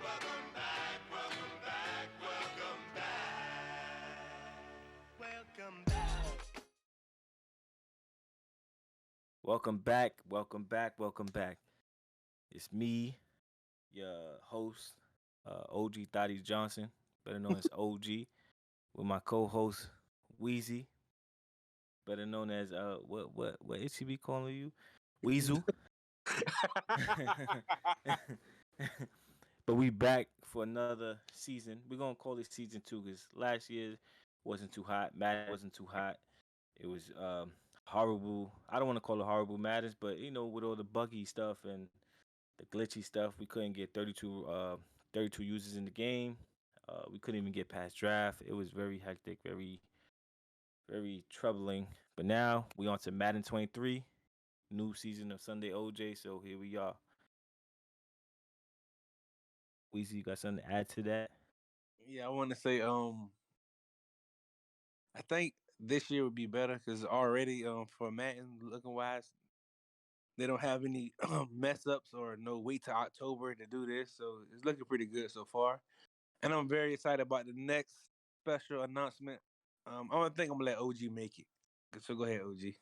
Welcome back, welcome back, welcome back. Welcome back. Welcome back, welcome back, welcome back. It's me, your host, OG Thotty Johnson, better known as OG, with my co-host Wheezy, better known as what is she be calling you? Weasel. But we back for another season. We're gonna call it season two because last year wasn't too hot. Madden wasn't too hot. It was horrible. I don't want to call it horrible Maddens, but with all the buggy stuff and the glitchy stuff, we couldn't get 32 users in the game. We couldn't even get past draft. It was very hectic, very very troubling. But now we on to Madden 23, new season of Sunday OJ. So here we are. Weezy, you got something to add to that? Yeah, I want to say, I think this year would be better because already, for Madden looking wise, they don't have any mess ups or no wait till October to do this, so it's looking pretty good so far. And I'm very excited about the next special announcement. I think I'm gonna let OG make it. So go ahead, OG.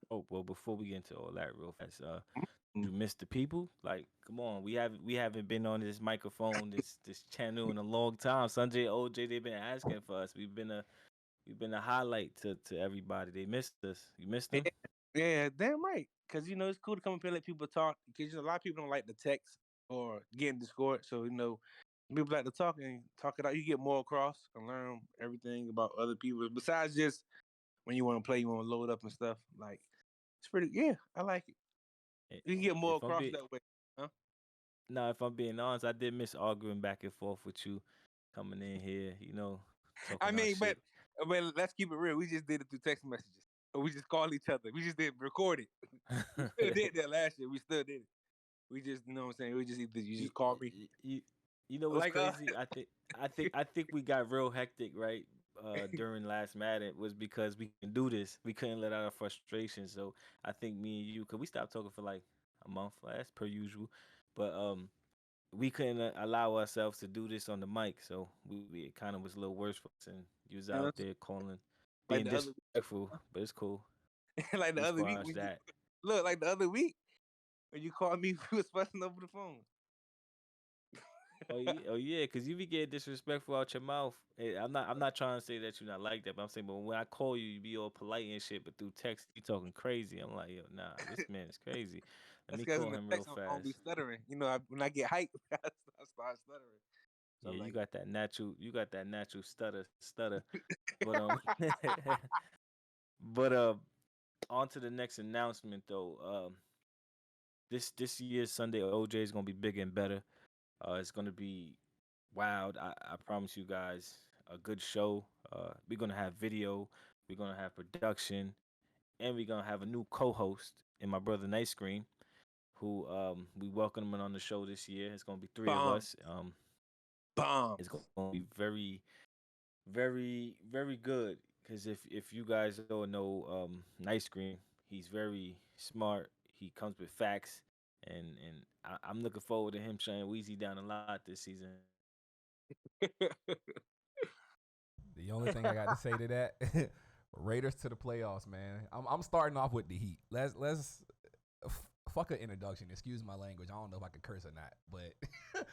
Oh well, before we get into all that real fast, you miss the people? Like, come on, we haven't been on this microphone, this channel in a long time. Sanjay, OJ, they've been asking for us. We've been a highlight to everybody. They missed us. You missed Yeah, them? yeah, damn right. Because it's cool to come up here and let people talk. Because a lot of people don't like the text or get in Discord. So people like to talk and talk it out. You get more across and learn everything about other people. Besides just when you want to play, you want to load up and stuff. Like it's pretty. Yeah, I like it. You can get more If I'm across being that way. Huh? No, if I'm being honest, I did miss arguing back and forth with you, coming in here, I talking our mean, but shit. let's keep it real. We just did it through text messages. Or we just called each other. We just didn't record it. We still did that last year. We still did it. We just, you know what I'm saying? We just either you you, just call me. you, you know what's Like crazy? I think we got real hectic, right? During last Madden was because we can do this. We couldn't let out our frustration. So I think me and you, cause we stopped talking for like a month, as per usual. But we couldn't allow ourselves to do this on the mic. So we it kind of was a little worse for us. And you was you know, out there calling, like being the other disrespectful, but it's cool. like the We other week squashed when you that. look like the other week when you called me, we was fussing over the phone. Oh yeah, because you be getting disrespectful out your mouth. I'm not trying to say that you're not like that, but I'm saying, but when I call you, you be all polite and shit, but through text, you talking crazy. I'm like, yo, nah, this man is crazy. Let That's me because in call the him real text I don't be fast. stuttering. When I get hyped, I start stuttering. So Yeah, I'm you like, got that natural, stutter. But but on to the next announcement though. This year's Sunday OJ is gonna be bigger and better. It's gonna be wild. I promise you guys a good show. We're gonna have video, we're gonna have production, and we're gonna have a new co-host in my brother Night Screen, who we welcome him on the show this year. It's gonna be three of us. It's bombs. gonna be very, very, very good. Because if you guys don't know Night Screen, he's very smart. He comes with facts, and I'm looking forward to him shutting Weezy down a lot this season. The only thing I got to say to that, Raiders to the playoffs, man. I'm starting off with the Heat. Let's fuck an introduction. Excuse my language. I don't know if I can curse or not, but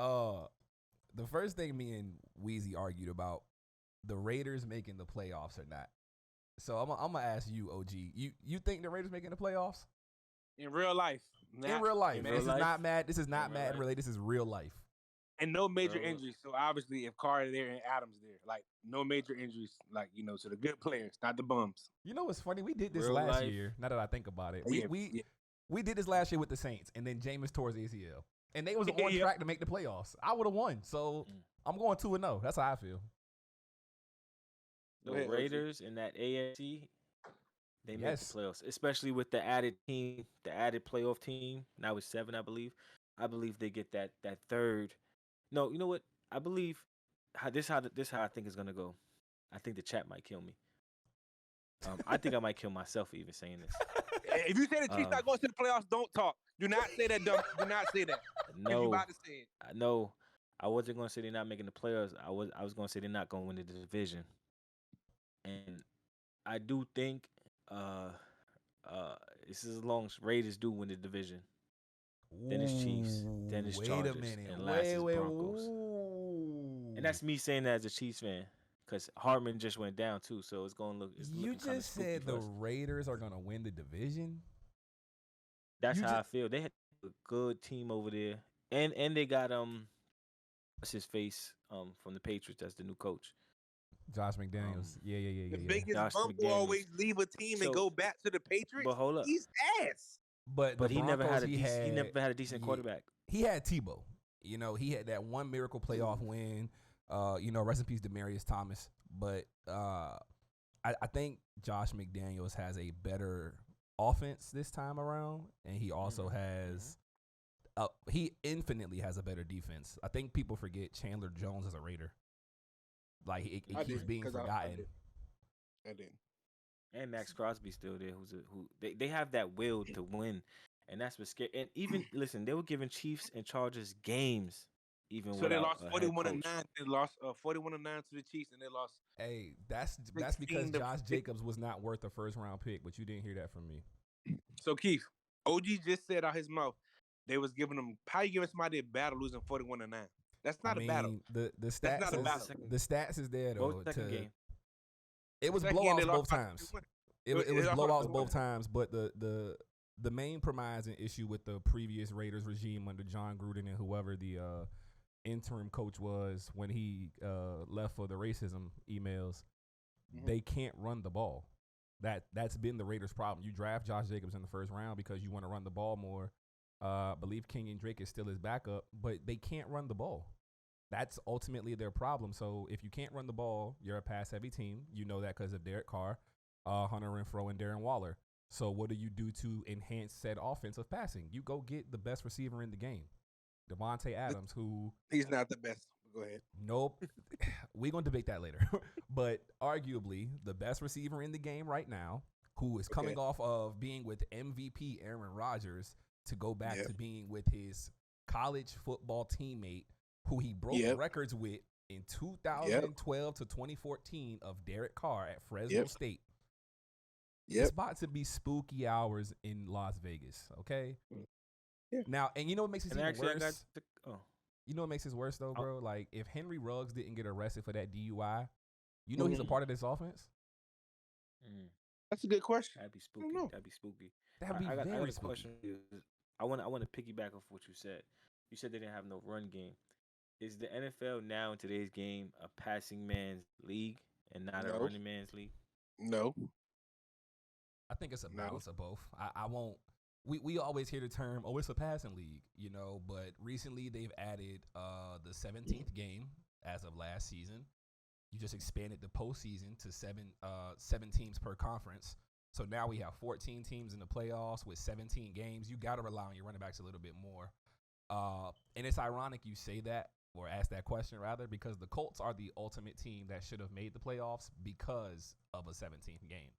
uh, the first thing me and Wheezy argued about the Raiders making the playoffs or not. So I'm gonna ask you, OG. You think the Raiders making the playoffs? In real life, In not real life. In man, real This is not life, mad. This is in not real Madden life, related. This is real life. and no major real. injuries. So obviously, if Carter there and Adams there, like no major injuries, like to the good players, not the bums. You know what's funny? We did this Real last life. year. Now that I think about it, we Yeah, we yeah, we did this last year with the Saints, and then Jameis tore his ACL, and they was on yeah. track to make the playoffs. I would have won, so Mm. I'm going 2-0. That's how I feel. Go The ahead, OG. Raiders in that AFC, they make the Yes, playoffs, especially with the added team, the added playoff team. Now it's seven, I believe. I believe they get that third. No, you know what? I believe how I think it's gonna go. I think the chat might kill me. I think I might kill myself for even saying this. If you say the Chiefs Um, not going to the playoffs, don't talk. Do not say that, dumb. Do not say that. If you No, about to say it. I know. I wasn't gonna say they're not making the playoffs. I was gonna say they're not gonna win the division. And I do think uh uh this is as long as Raiders do win the division. Then it's Chiefs, then it's Wait a Chargers, minute. and last is Broncos. Ooh. And that's me saying that as a Chiefs fan, because Hartman just went down too, so it's You looking kind of just spooky said for the us. Raiders are gonna win the division. That's You how I just feel. They had a good team over there, and they got what's his face from the Patriots as the new coach, Josh McDaniels. um The Yeah. biggest Josh bum will McDaniels. always leave a team and So, go back to the Patriots. but hold up, He's ass. But the but he never Broncos, had a decent he never had a decent yeah, quarterback. he had Tebow. You know, he had that one miracle playoff win. You know, rest in peace, Demarius Thomas. But I think Josh McDaniels has a better offense this time around, and he also Mhm, has he infinitely has a better defense. I think people forget Chandler Jones as a Raider. Like it I keeps did being because I forgotten. did. I did. And Max Crosby's still there. Who they have that will to win, and that's what's scary. And even listen, they were giving Chiefs and Chargers games even So they without lost a head 41 and coach. 9. They lost 41-9 to the Chiefs, and they lost Hey, that's because 16 to Josh 6. Jacobs was not worth a first round pick, but you didn't hear that from me. So Keith, OG just said out his mouth they was giving them. How you giving somebody a battle losing 41-9? That's I not a battle. mean, the That's stats not a What was the battle. is second? the stats is there What was though. the second game? It was Second game, they blowouts lost both by times. 21. It They was lost by blowouts 21. both times, but the main premise and issue with the previous Raiders regime under John Gruden and whoever the interim coach was when he left for the racism emails, they can't run the ball. That's been the Raiders' problem. You draft Josh Jacobs in the first round because you want to run the ball more. I believe Kenyon Drake is still his backup, but they can't run the ball. That's ultimately their problem. So if you can't run the ball, you're a pass-heavy team. You know that because of Derek Carr, Hunter Renfrow, and Darren Waller. So what do you do to enhance said offensive passing? You go get the best receiver in the game, Devontae Adams, who He's not the best. Go ahead. nope, we're gonna debate that later. But arguably the best receiver in the game right now, who is coming off of being with MVP Aaron Rodgers to go back to being with his college football teammate who he broke records with in 2012 to 2014 of Derek Carr at Fresno State. It's about to be spooky hours in Las Vegas, okay? Yeah. Now, and you know what makes this And even actually, worse? oh, You know what makes this worse though, Oh. bro? Like if Henry Ruggs didn't get arrested for that DUI, you know he's a part of this offense? That's a good question. that'd be I spooky. don't know. That'd be spooky. That'd be I got very a spooky. question. For you. I want to piggyback off what you said. You said they didn't have no run game. Is the NFL now in today's game a passing man's league and not a No. running man's league? No. I think it's a No. balance of both. I won't. We always hear the term, oh, it's a passing league, you know. But recently they've added the 17th game as of last season. You just expanded the postseason to seven teams per conference. So now we have 14 teams in the playoffs with 17 games. You got to rely on your running backs a little bit more. And it's ironic you say that or ask that question rather because the Colts are the ultimate team that should have made the playoffs because of a 17th game.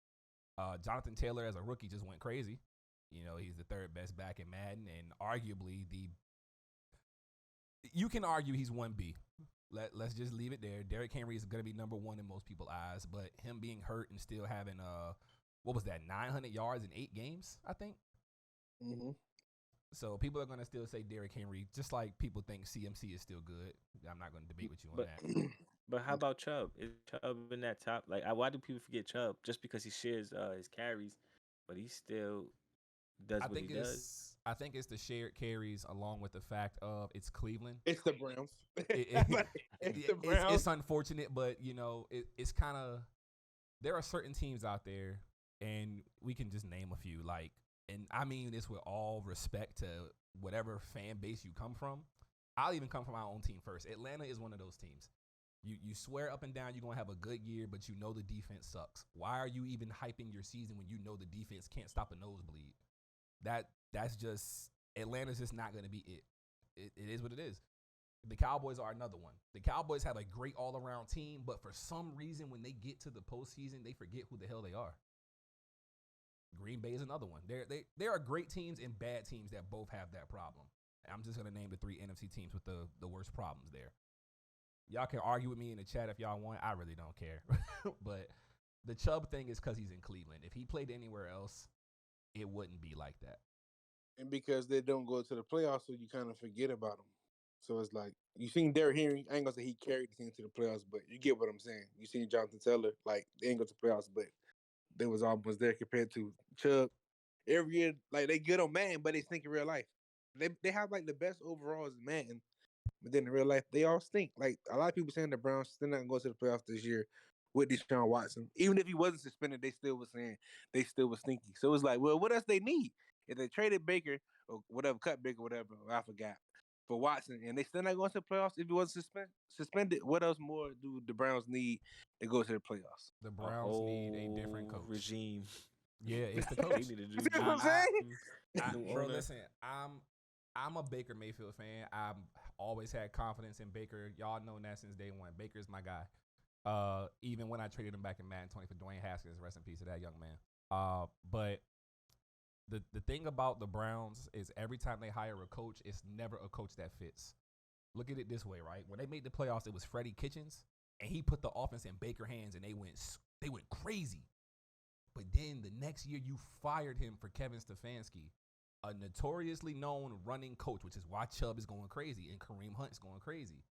Jonathan Taylor as a rookie just went crazy. You know, he's the third best back in Madden and arguably you can argue he's 1B. Let's just leave it there. Derrick Henry is going to be number one in most people's eyes, but him being hurt and still having, 900 yards in 8 games, I think? Mm-hmm. So people are going to still say Derrick Henry, just like people think CMC is still good. I'm not going to debate with you on that. But how about Chubb? Is Chubb in that top? Like, why do people forget Chubb just because he shares his carries, but he still does what he does? I think it's the shared carries along with the fact of it's Cleveland. It's the Browns. It's the Browns. It's unfortunate, but you know it's kind of there are certain teams out there, and we can just name a few. Like, and I mean this with all respect to whatever fan base you come from. I'll even come from our own team first. Atlanta is one of those teams. You swear up and down you're gonna have a good year, but you know the defense sucks. Why are you even hyping your season when you know the defense can't stop a nosebleed? That's just Atlanta's just not gonna be it. It is what it is. The Cowboys are another one. The Cowboys have a great all-around team, but for some reason when they get to the postseason, they forget who the hell they are. Green Bay is another one. There are great teams and bad teams that both have that problem. I'm just gonna name the 3 NFC teams with the worst problems there. Y'all can argue with me in the chat if y'all want. I really don't care. But the Chubb thing is because he's in Cleveland. If he played anywhere else, it wouldn't be like that. And because they don't go to the playoffs, so you kind of forget about them. So it's like you seen Derrick Henry. I ain't gonna say he carried the team to the playoffs, but you get what I'm saying. You seen Jonathan Taylor, like they ain't go to the playoffs, but they was almost there compared to Chubb. Every year, like they good on Madden, but they stink in real life. They have like the best overalls in Madden, but then in real life they all stink. Like a lot of people saying the Browns still not gonna go to the playoffs this year with Deshaun Watson. Even if he wasn't suspended, they still was saying they still was stinky. So it's like, well, what else they need? If they traded Baker or whatever, cut Baker, whatever, I forgot, for Watson, and they still not going to the playoffs if he wasn't suspended, what else more do the Browns need to go to the playoffs? The A Browns need a different whole coach. regime. Yeah, it's the They coach. need to do See what I'm saying? new Bro, owner. listen, I'm a Baker Mayfield fan. I've always had confidence in Baker. Y'all know that since day one. Baker's my guy. Even when I traded him back in Madden 20 for Dwayne Haskins, rest in peace to that young man. But the thing about the Browns is every time they hire a coach, it's never a coach that fits. Look at it this way, right? When they made the playoffs, it was Freddie Kitchens, and he put the offense in Baker's hands, and they went crazy. But then the next year, you fired him for Kevin Stefanski, a notoriously known running coach, which is why Chubb is going crazy and Kareem Hunt's going crazy.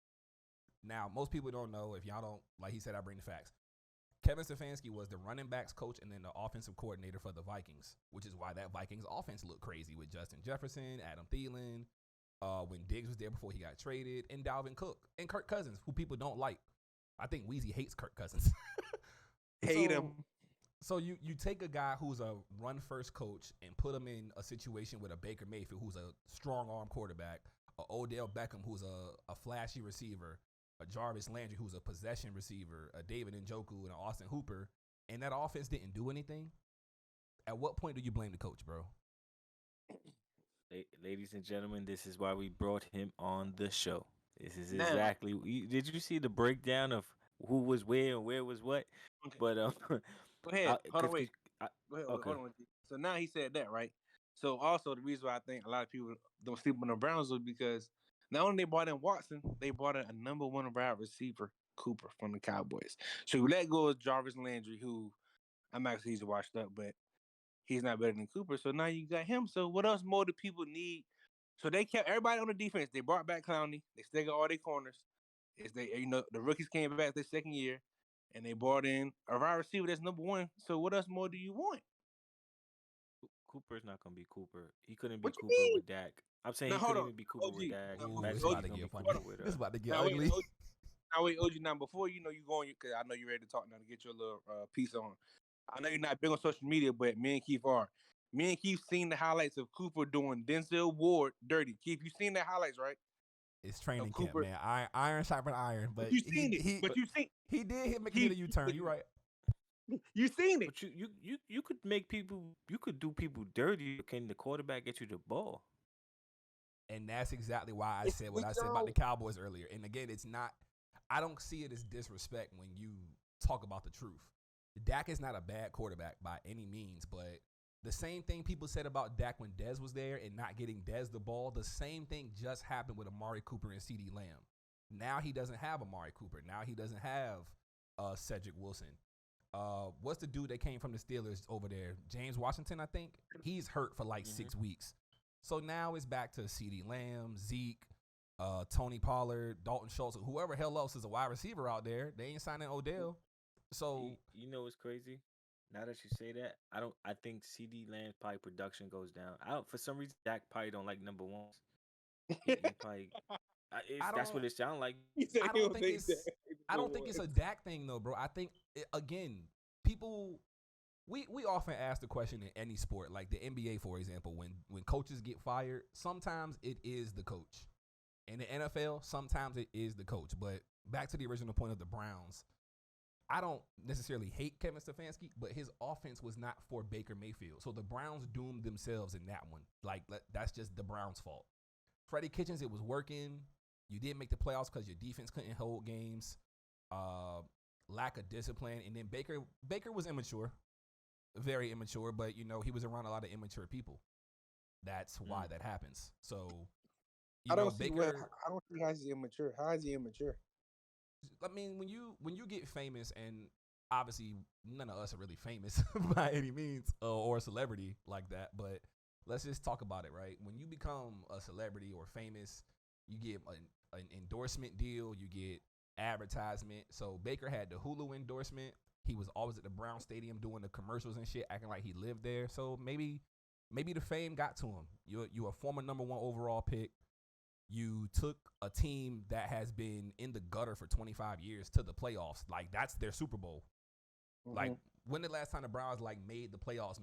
Now, most people don't know, if y'all don't, like he said, I bring the facts. Kevin Stefanski was the running backs coach and then the offensive coordinator for the Vikings, which is why that Vikings offense looked crazy with Justin Jefferson, Adam Thielen, when Diggs was there before he got traded, and Dalvin Cook, and Kirk Cousins, who people don't like. I think Weezy hates Kirk Cousins. Hate him. So you take a guy who's a run-first coach and put him in a situation with a Baker Mayfield, who's a strong-arm quarterback, a Odell Beckham, who's a flashy receiver, a Jarvis Landry, who's a possession receiver, a David Njoku, and an Austin Hooper, and that offense didn't do anything. At what point do you blame the coach, bro? Ladies and gentlemen, this is why we brought him on the show. This is Now- exactly. Did you see the breakdown of who was where and where was what? Okay. But Go ahead. Hold on, wait. I- Go ahead. okay. Hold on. So now he said that, right? So also the reason why I think a lot of people don't sleep on the Browns was because not only they brought in Watson, they brought in a number 1 wide receiver, Cooper, from the Cowboys. So you let go of Jarvis Landry, who I'm actually he's washed up, but he's not better than Cooper. So now you got him. So what else more do people need? So they kept everybody on the defense. They brought back Clowney. They still got all their corners. The rookies came back their second year, and they brought in a wide receiver that's number 1. So what else more do you want? Cooper's not gonna be Cooper. He couldn't be What you Cooper mean? with Dak. I'm saying Now he hold couldn't on, even be Cooper with OG. Dak. Now, Ooh, OG, it's Imagine about he to gonna get be funny. Cooper with This about to get Now wait, ugly. OG. Now before you going, because I know you're ready to talk now to get your little piece on. I know you're not big on social media, but me and Keith are. Me and Keith seen the highlights of Cooper doing Denzel Ward dirty. Keith, you seen the highlights, right? It's training camp, Cooper. man. Iron sharpen iron, but You seen it. But you seen he did hit a U-turn. You're right. you seen it. But you could make people. You could do people dirty. Can the quarterback get you the ball? And that's exactly why I It's said what I weak said about the zone. Cowboys earlier. And again, it's not, I don't see it as disrespect when you talk about the truth. Dak is not a bad quarterback by any means, but the same thing people said about Dak when Dez was there and not getting Dez the ball, the same thing just happened with Amari Cooper and CeeDee Lamb. Now he doesn't have Amari Cooper. Now he doesn't have Cedric Wilson. What's the dude that came from the Steelers over there? James Washington, I think. He's hurt for like 6 weeks. So now it's back to CeeDee Lamb, Zeke, Tony Pollard, Dalton Schultz, whoever hell else is a wide receiver out there. They ain't signing Odell. So You know what's crazy? Now that you say that, I think CD Lamb's probably production goes down. For some reason Dak probably don't like number ones. He probably that's what it sounds like. He said I he don't don't think think it's that. I don't think it's a Dak thing though, bro. I think again, people we often ask the question in any sport, like the NBA, for example, when coaches get fired, sometimes it is the coach. In the NFL, sometimes it is the coach. But back to the original point of the Browns, I don't necessarily hate Kevin Stefanski, but his offense was not for Baker Mayfield. So the Browns doomed themselves in that one. Like, that's just the Browns' fault. Freddie Kitchens, it was working. You didn't make the playoffs because your defense couldn't hold games. Lack of discipline. And then Baker was immature. very immature, but he was around a lot of immature people. That's why that happens. So, I don't see Baker. I don't see how he's immature. How is he immature? I mean, when you get famous, and obviously none of us are really famous by any means, or a celebrity like that, but let's just talk about it, right? When you become a celebrity or famous, you get an endorsement deal, you get advertisement. So Baker had the Hulu endorsement. He was always at the Brown Stadium doing the commercials and shit, acting like he lived there. So maybe the fame got to him. You're a former number 1 overall pick. You took a team that has been in the gutter for 25 years to the playoffs. Like, that's their Super Bowl. Mm-hmm. Like, when the last time the Browns made the playoffs?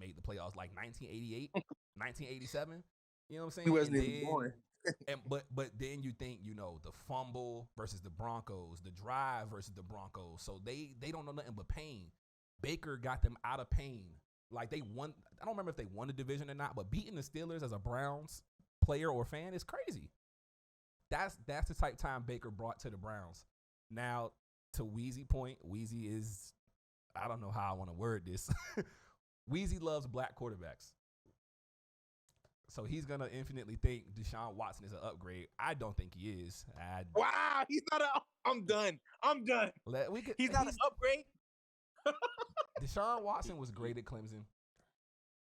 Like 1988, 1987. You know what I'm saying? He wasn't even born. But then you think, the fumble versus the Broncos, the drive versus the Broncos. So they don't know nothing but pain. Baker got them out of pain. Like, they won. I don't remember if they won the division or not, but beating the Steelers as a Browns player or fan is crazy. That's the type time Baker brought to the Browns. Now, to Weezy point, Weezy is, I don't know how I want to word this. Weezy loves black quarterbacks. So he's going to infinitely think Deshaun Watson is an upgrade. I don't think he is. Wow, he's not I'm done. He's not an upgrade. Deshaun Watson was great at Clemson.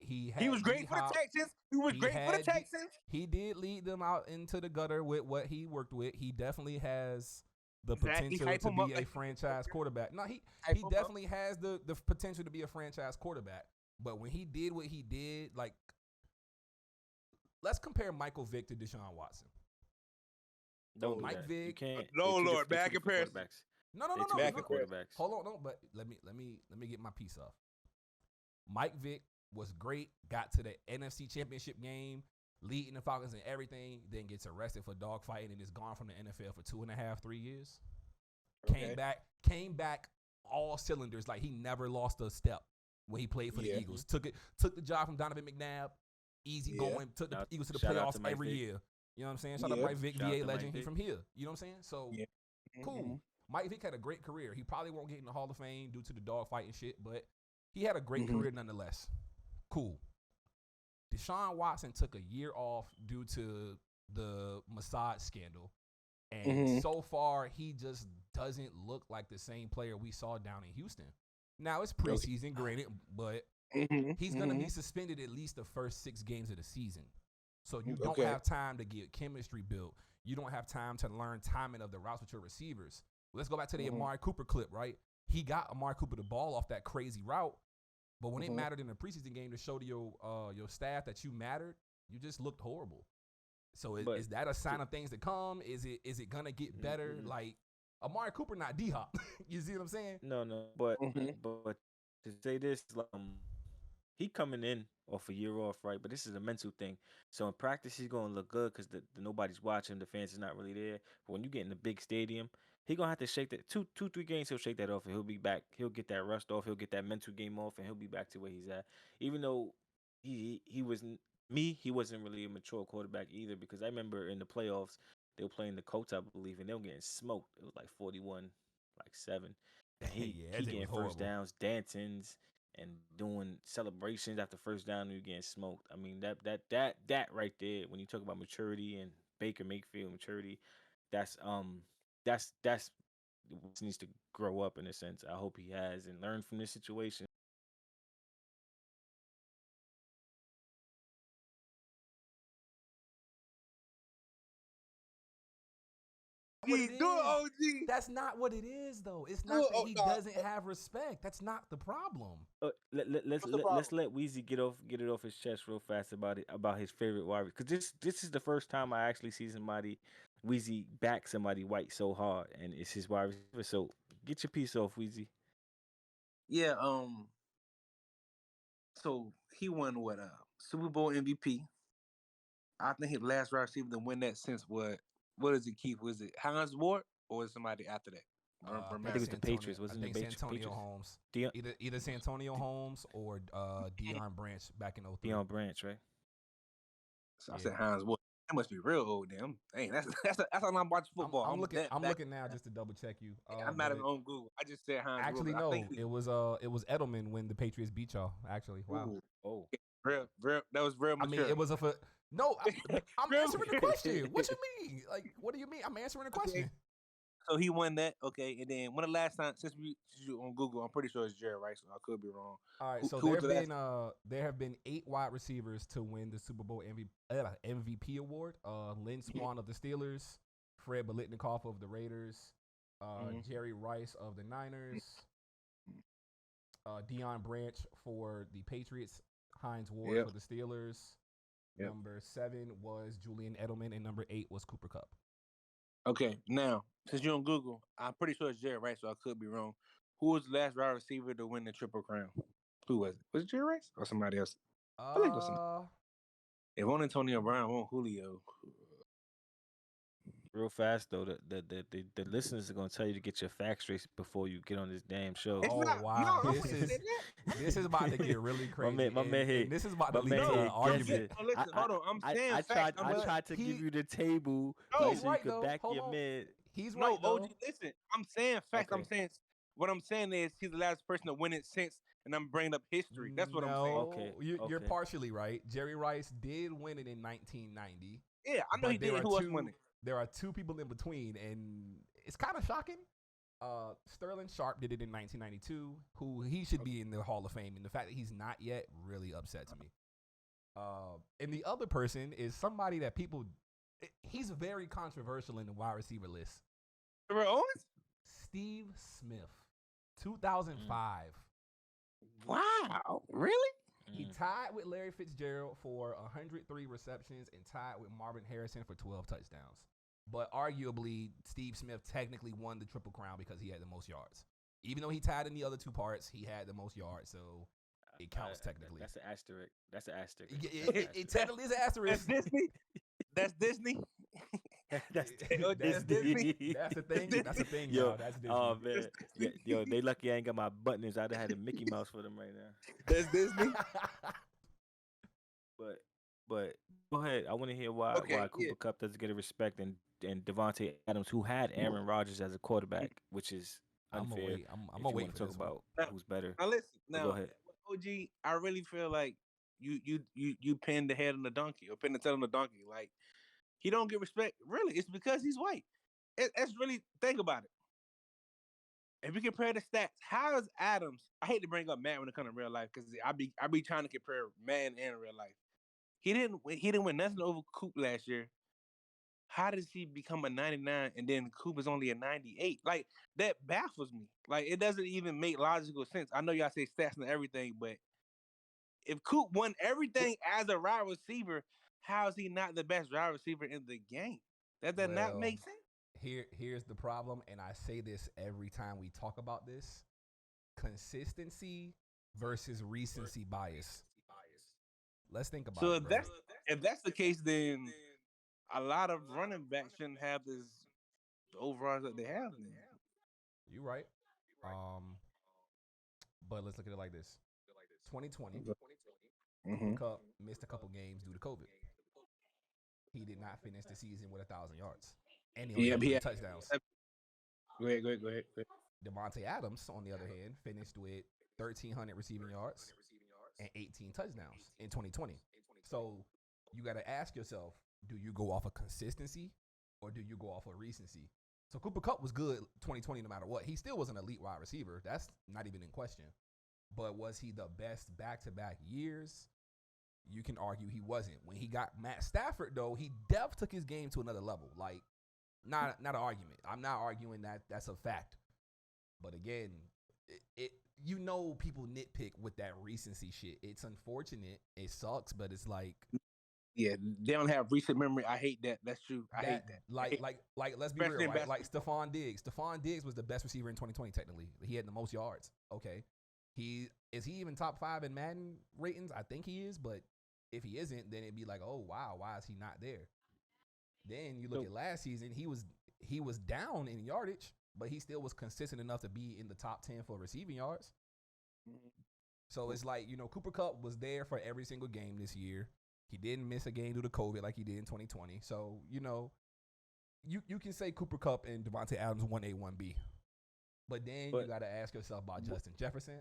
He was great for the Texans. He did lead them out into the gutter with what he worked with. He definitely has the potential to be a franchise quarterback. No, he definitely has the potential to be a franchise quarterback. But when he did what he did, like, let's compare Michael Vick to Deshaun Watson. Don't do Mike that. Vick. You can't. No, Lord, bad comparison. No. Quarterbacks. Hold on, no. But let me get my piece off. Mike Vick was great. Got to the NFC Championship game, leading the Falcons and everything. Then gets arrested for dogfighting and is gone from the NFL for 2.5, 3 years. Okay. Came back all cylinders. Like, he never lost a step when he played for the Eagles. Took the job from Donovan McNabb. Easy going. Took the Eagles to the playoffs every year. You know what I'm saying? Shout out Mike Vick, VA legend. He from here. You know what I'm saying? So, cool. Mike Vick had a great career. He probably won't get in the Hall of Fame due to the dogfight and shit, but he had a great career nonetheless. Cool. Deshaun Watson took a year off due to the massage scandal. And so far, he just doesn't look like the same player we saw down in Houston. Now, it's preseason, granted, but he's going to be suspended at least the first 6 games of the season. So you don't have time to get chemistry built. You don't have time to learn timing of the routes with your receivers. Let's go back to the Amari Cooper clip, right? He got Amari Cooper the ball off that crazy route, but when it mattered in the preseason game to show to your staff that you mattered, you just looked horrible. So is that a sign of things to come? Is it gonna get better? Like, Amari Cooper not D-Hop. You see what I'm saying? No, but to say this, he coming in off a year off, right? But this is a mental thing. So in practice, he's gonna look good because the nobody's watching, the fans is not really there. But when you get in the big stadium, he gonna have to shake that 3 games. He'll shake that off, and he'll be back. He'll get that rust off. He'll get that mental game off, and he'll be back to where he's at. Even though he wasn't he wasn't really a mature quarterback either, because I remember in the playoffs they were playing the Colts, I believe, and they were getting smoked. It was like 41-7. And he getting first downs, dancings, and doing celebrations after first down and you getting smoked. I mean, that right there, when you talk about maturity and Baker Mayfield maturity, that's what needs to grow up in a sense. I hope he has and learn from this situation. That's not what it is, though. It's not that he doesn't have respect. That's not the problem. Let's let Weezy get it off his chest real fast about his favorite wide receiver. Because this is the first time I actually see Weezy back somebody white so hard, and it's his wide receiver. So get your piece off, Weezy. Yeah. So he won Super Bowl MVP. I think his last wide receiver to win that since what is it, Keith? Was it Hines Ward or was somebody after that? I think it was the Patriots. Wasn't it Santonio Holmes? Either Santonio Holmes or Deion Branch back in 03. Deion Branch, right? So I said Hines Ward. That must be real old. Damn, dang, that's how I'm watching football. I'm looking. I'm back. looking now just to double check you. I'm not But even on Google. I just said Heinz actually, Ward. I think no. It was Edelman when the Patriots beat y'all. Actually, wow. Ooh, Oh, real. That was real I mean, mature. it was no. I'm Real answering the mature. question. What you mean? Like, what do you mean? I'm answering the question. So he won that, okay. And then when the last time since you on Google, I'm pretty sure it's Jerry Rice. So I could be wrong. All right, so Who was the last? there have been 8 wide receivers to win the Super Bowl MVP award. Lynn Swann of the Steelers, Fred Biletnikoff of the Raiders, Mhm. Jerry Rice of the Niners, Deion Branch for the Patriots, Heinz Ward Yep. for the Steelers. Yep. Number 7 was Julian Edelman, and number 8 was Cooper Kupp. Okay, now since you're on Google, I'm pretty sure it's Jerry Rice, so I could be wrong. Who was the last wide receiver to win the Triple Crown? Who was it? Was it Jerry Rice or somebody else? I think it was somebody. It wasn't Antonio Brown, it wasn't Julio. real fast though. The listeners are gonna tell you to get your facts straight before you get on this damn show. It's Oh not- wow, no, this is about to get really crazy. My man here. and this is about to My lead man to here an argument. guessing. Oh, listen, hold on. I'm saying I facts. tried to give you the table No, like, he's so you right, could though. back Hold your on. man. He's No, right though. OG, listen. I'm saying facts. Okay. What I'm saying is he's the last person to win it since, and I'm bringing up history. That's what I'm saying. Okay, You're okay. partially right. Jerry Rice did win it in 1990. Yeah, I know but he did. Who else won it? There are 2 people in between, and it's kind of shocking. Sterling Sharp did it in 1992. Who he should be in the Hall of Fame, and the fact that he's not yet really upsets me. And the other person is somebody that people. He's very controversial in the wide receiver list. Terrell Owens? Steve Smith, 2005. Wow, really? He tied with Larry Fitzgerald for 103 receptions and tied with Marvin Harrison for 12 touchdowns. But arguably, Steve Smith technically won the Triple Crown because he had the most yards. Even though he tied in the other 2 parts, he had the most yards, so it counts technically. That's an asterisk. That's an asterisk. It technically is an asterisk. That's Disney. That's Disney. That's Disney. That's the thing. That's the thing, Yo, y'all. That's Disney. oh man, yo, they lucky I ain't got my buttons. I'd have had a Mickey Mouse for them right now. That's Disney. But go ahead. I want to hear why Cooper Kupp doesn't get a respect and Devontae Adams, who had Aaron Rodgers as a quarterback, which is unfair. I'm gonna wait for talk this about Now- who's better. Now listen. But Now, go ahead. OG, I really feel like you pinned the head on the donkey or pinned the tail on the donkey. Like he don't get respect. Really, it's because he's white. It's really think about it. If you compare the stats, how is Adams? I hate to bring up Matt when it comes to real life because I be trying to compare Madden and real life. He didn't win nothing over Coop last year. How does he become a 99 and then Coop is only a 98? Like that baffles me. Like it doesn't even make logical sense. I know y'all say stats and everything, but if Coop won everything as a wide receiver, how is he not the best wide receiver in the game? That does not make sense. Here's the problem, and I say this every time we talk about this: consistency versus recency bias. Let's think about So it. if that's the case, then a lot of running backs shouldn't have the overalls that they have. Then. You're right. But let's look at it like this: 2020, Mm-hmm. Cup missed a couple games due to COVID. He did not finish the season with 1,000 yards, and he only had 3 touchdowns. Go ahead. Devontae Adams, on the other hand, finished with 1,300 receiving yards and 18 touchdowns in 2020. So you got to ask yourself, do you go off of consistency or do you go off of recency? So Cooper Kupp was good 2020 no matter what. He still was an elite wide receiver. That's not even in question. But was he the best back-to-back years? You can argue he wasn't. When he got Matt Stafford, though, he def took his game to another level. Like, not an argument. I'm not arguing that that's a fact. But again, people nitpick with that recency shit. It's unfortunate. It sucks, but it's like, yeah, they don't have recent memory. I hate that. That's true. I hate that. Like, let's be Especially real, in right? Like Stephon Diggs. Stephon Diggs was the best receiver in 2020, technically. He had the most yards. Okay. Is he even top 5 in Madden ratings? I think he is, but if he isn't, then it'd be like, oh wow, why is he not there? Then you look at last season, he was down in yardage, but he still was consistent enough to be in the top 10 for receiving yards. So it's like, Cooper Kupp was there for every single game this year. He didn't miss a game due to COVID like he did in 2020. So, you can say Cooper Kupp and Devontae Adams 1A, 1B. But then you But got to ask yourself about Justin Jefferson.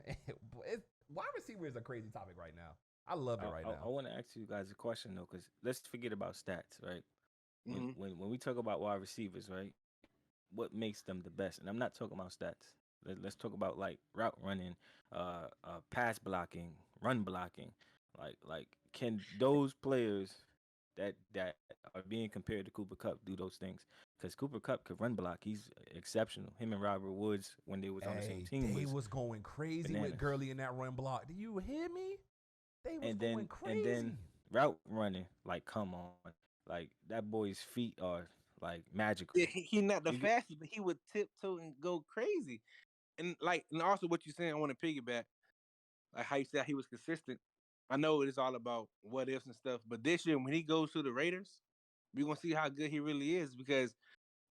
Wide receiver is a crazy topic right now. I love it right I now. want to ask you guys a question though, because let's forget about stats, right? Mm-hmm. When we talk about wide receivers, right? What makes them the best? And I'm not talking about stats. Let's talk about like route running, pass blocking, run blocking. Like can those players that are being compared to Cooper Cup do those things? Because Cooper Cup could run block. He's exceptional. Him and Robert Woods when they was on the same Hey, team they was was going crazy with bananas. Gurley in that run block. Do you hear me? They was going And crazy. then route running. Like come on, like that boy's feet are like magical. Yeah, he not the You get fastest, but he would tiptoe and go crazy. And also what you're saying, I want to piggyback, like how you said he was consistent. I know it is all about what ifs and stuff, but this year when he goes to the Raiders, we're gonna see how good he really is because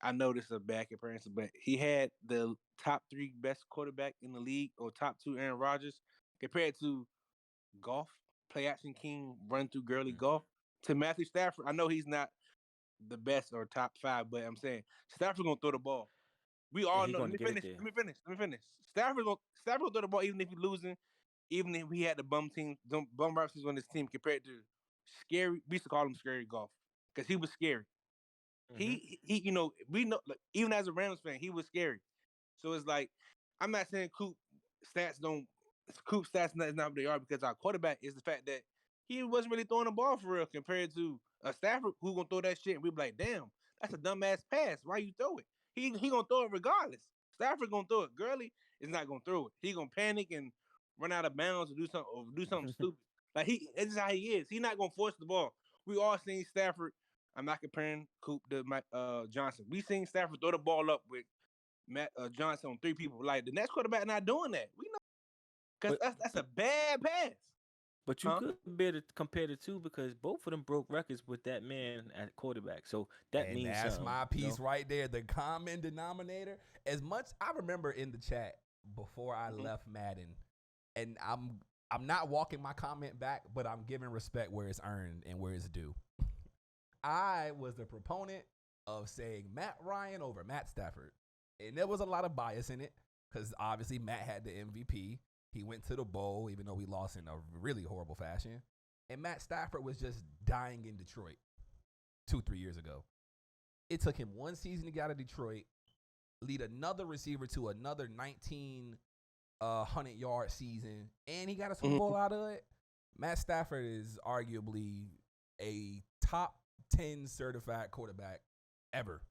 I know this is a bad comparison, but he had the top three best quarterback in the league or top two Aaron Rodgers compared to Golf, play action king, run through girly mm, golf to Matthew Stafford. I know he's not the best or top five, but I'm saying Stafford gonna throw the ball. We and all he know. Let going to me get it finish. there. Let me finish. Stafford gonna throw the ball even if he's losing, even if we had the bum team, bum rosters on this team compared to scary. We used to call him scary golf because he was scary. Hmm. We know, like, even as a Rams fan, he was scary. So it's like, I'm not saying Coop stats is not what they are because our quarterback is the fact that he wasn't really throwing the ball for real compared to a Stafford who gonna throw that shit and we be like, damn, that's a dumbass pass. Why you throw it? He gonna throw it regardless. Stafford gonna throw it. Gurley is not gonna throw it. He gonna panic and run out of bounds or do something stupid. Like it's just how he is. He not gonna force the ball. We all seen Stafford. I'm not comparing Coop to Johnson. We seen Stafford throw the ball up with Matt Johnson on three people. Like the next quarterback not doing that. We know because But that's a bad pass, but you huh? could better compare the two because both of them broke records with that man at quarterback. So that And means that's something, my you piece know. right there. The common denominator. As much I remember in the chat before I Mm-hmm. left Madden, and I'm not walking my comment back, but I'm giving respect where it's earned and where it's due. I was the proponent of saying Matt Ryan over Matt Stafford. And there was a lot of bias in it because obviously Matt had the MVP. He went to the bowl, even though we lost in a really horrible fashion. And Matt Stafford was just dying in Detroit 2-3 years ago. It took him one season to get out of Detroit, lead another receiver to another 1,900-yard season, and he got a Super Bowl out of it. Matt Stafford is arguably a top 10 certified quarterback ever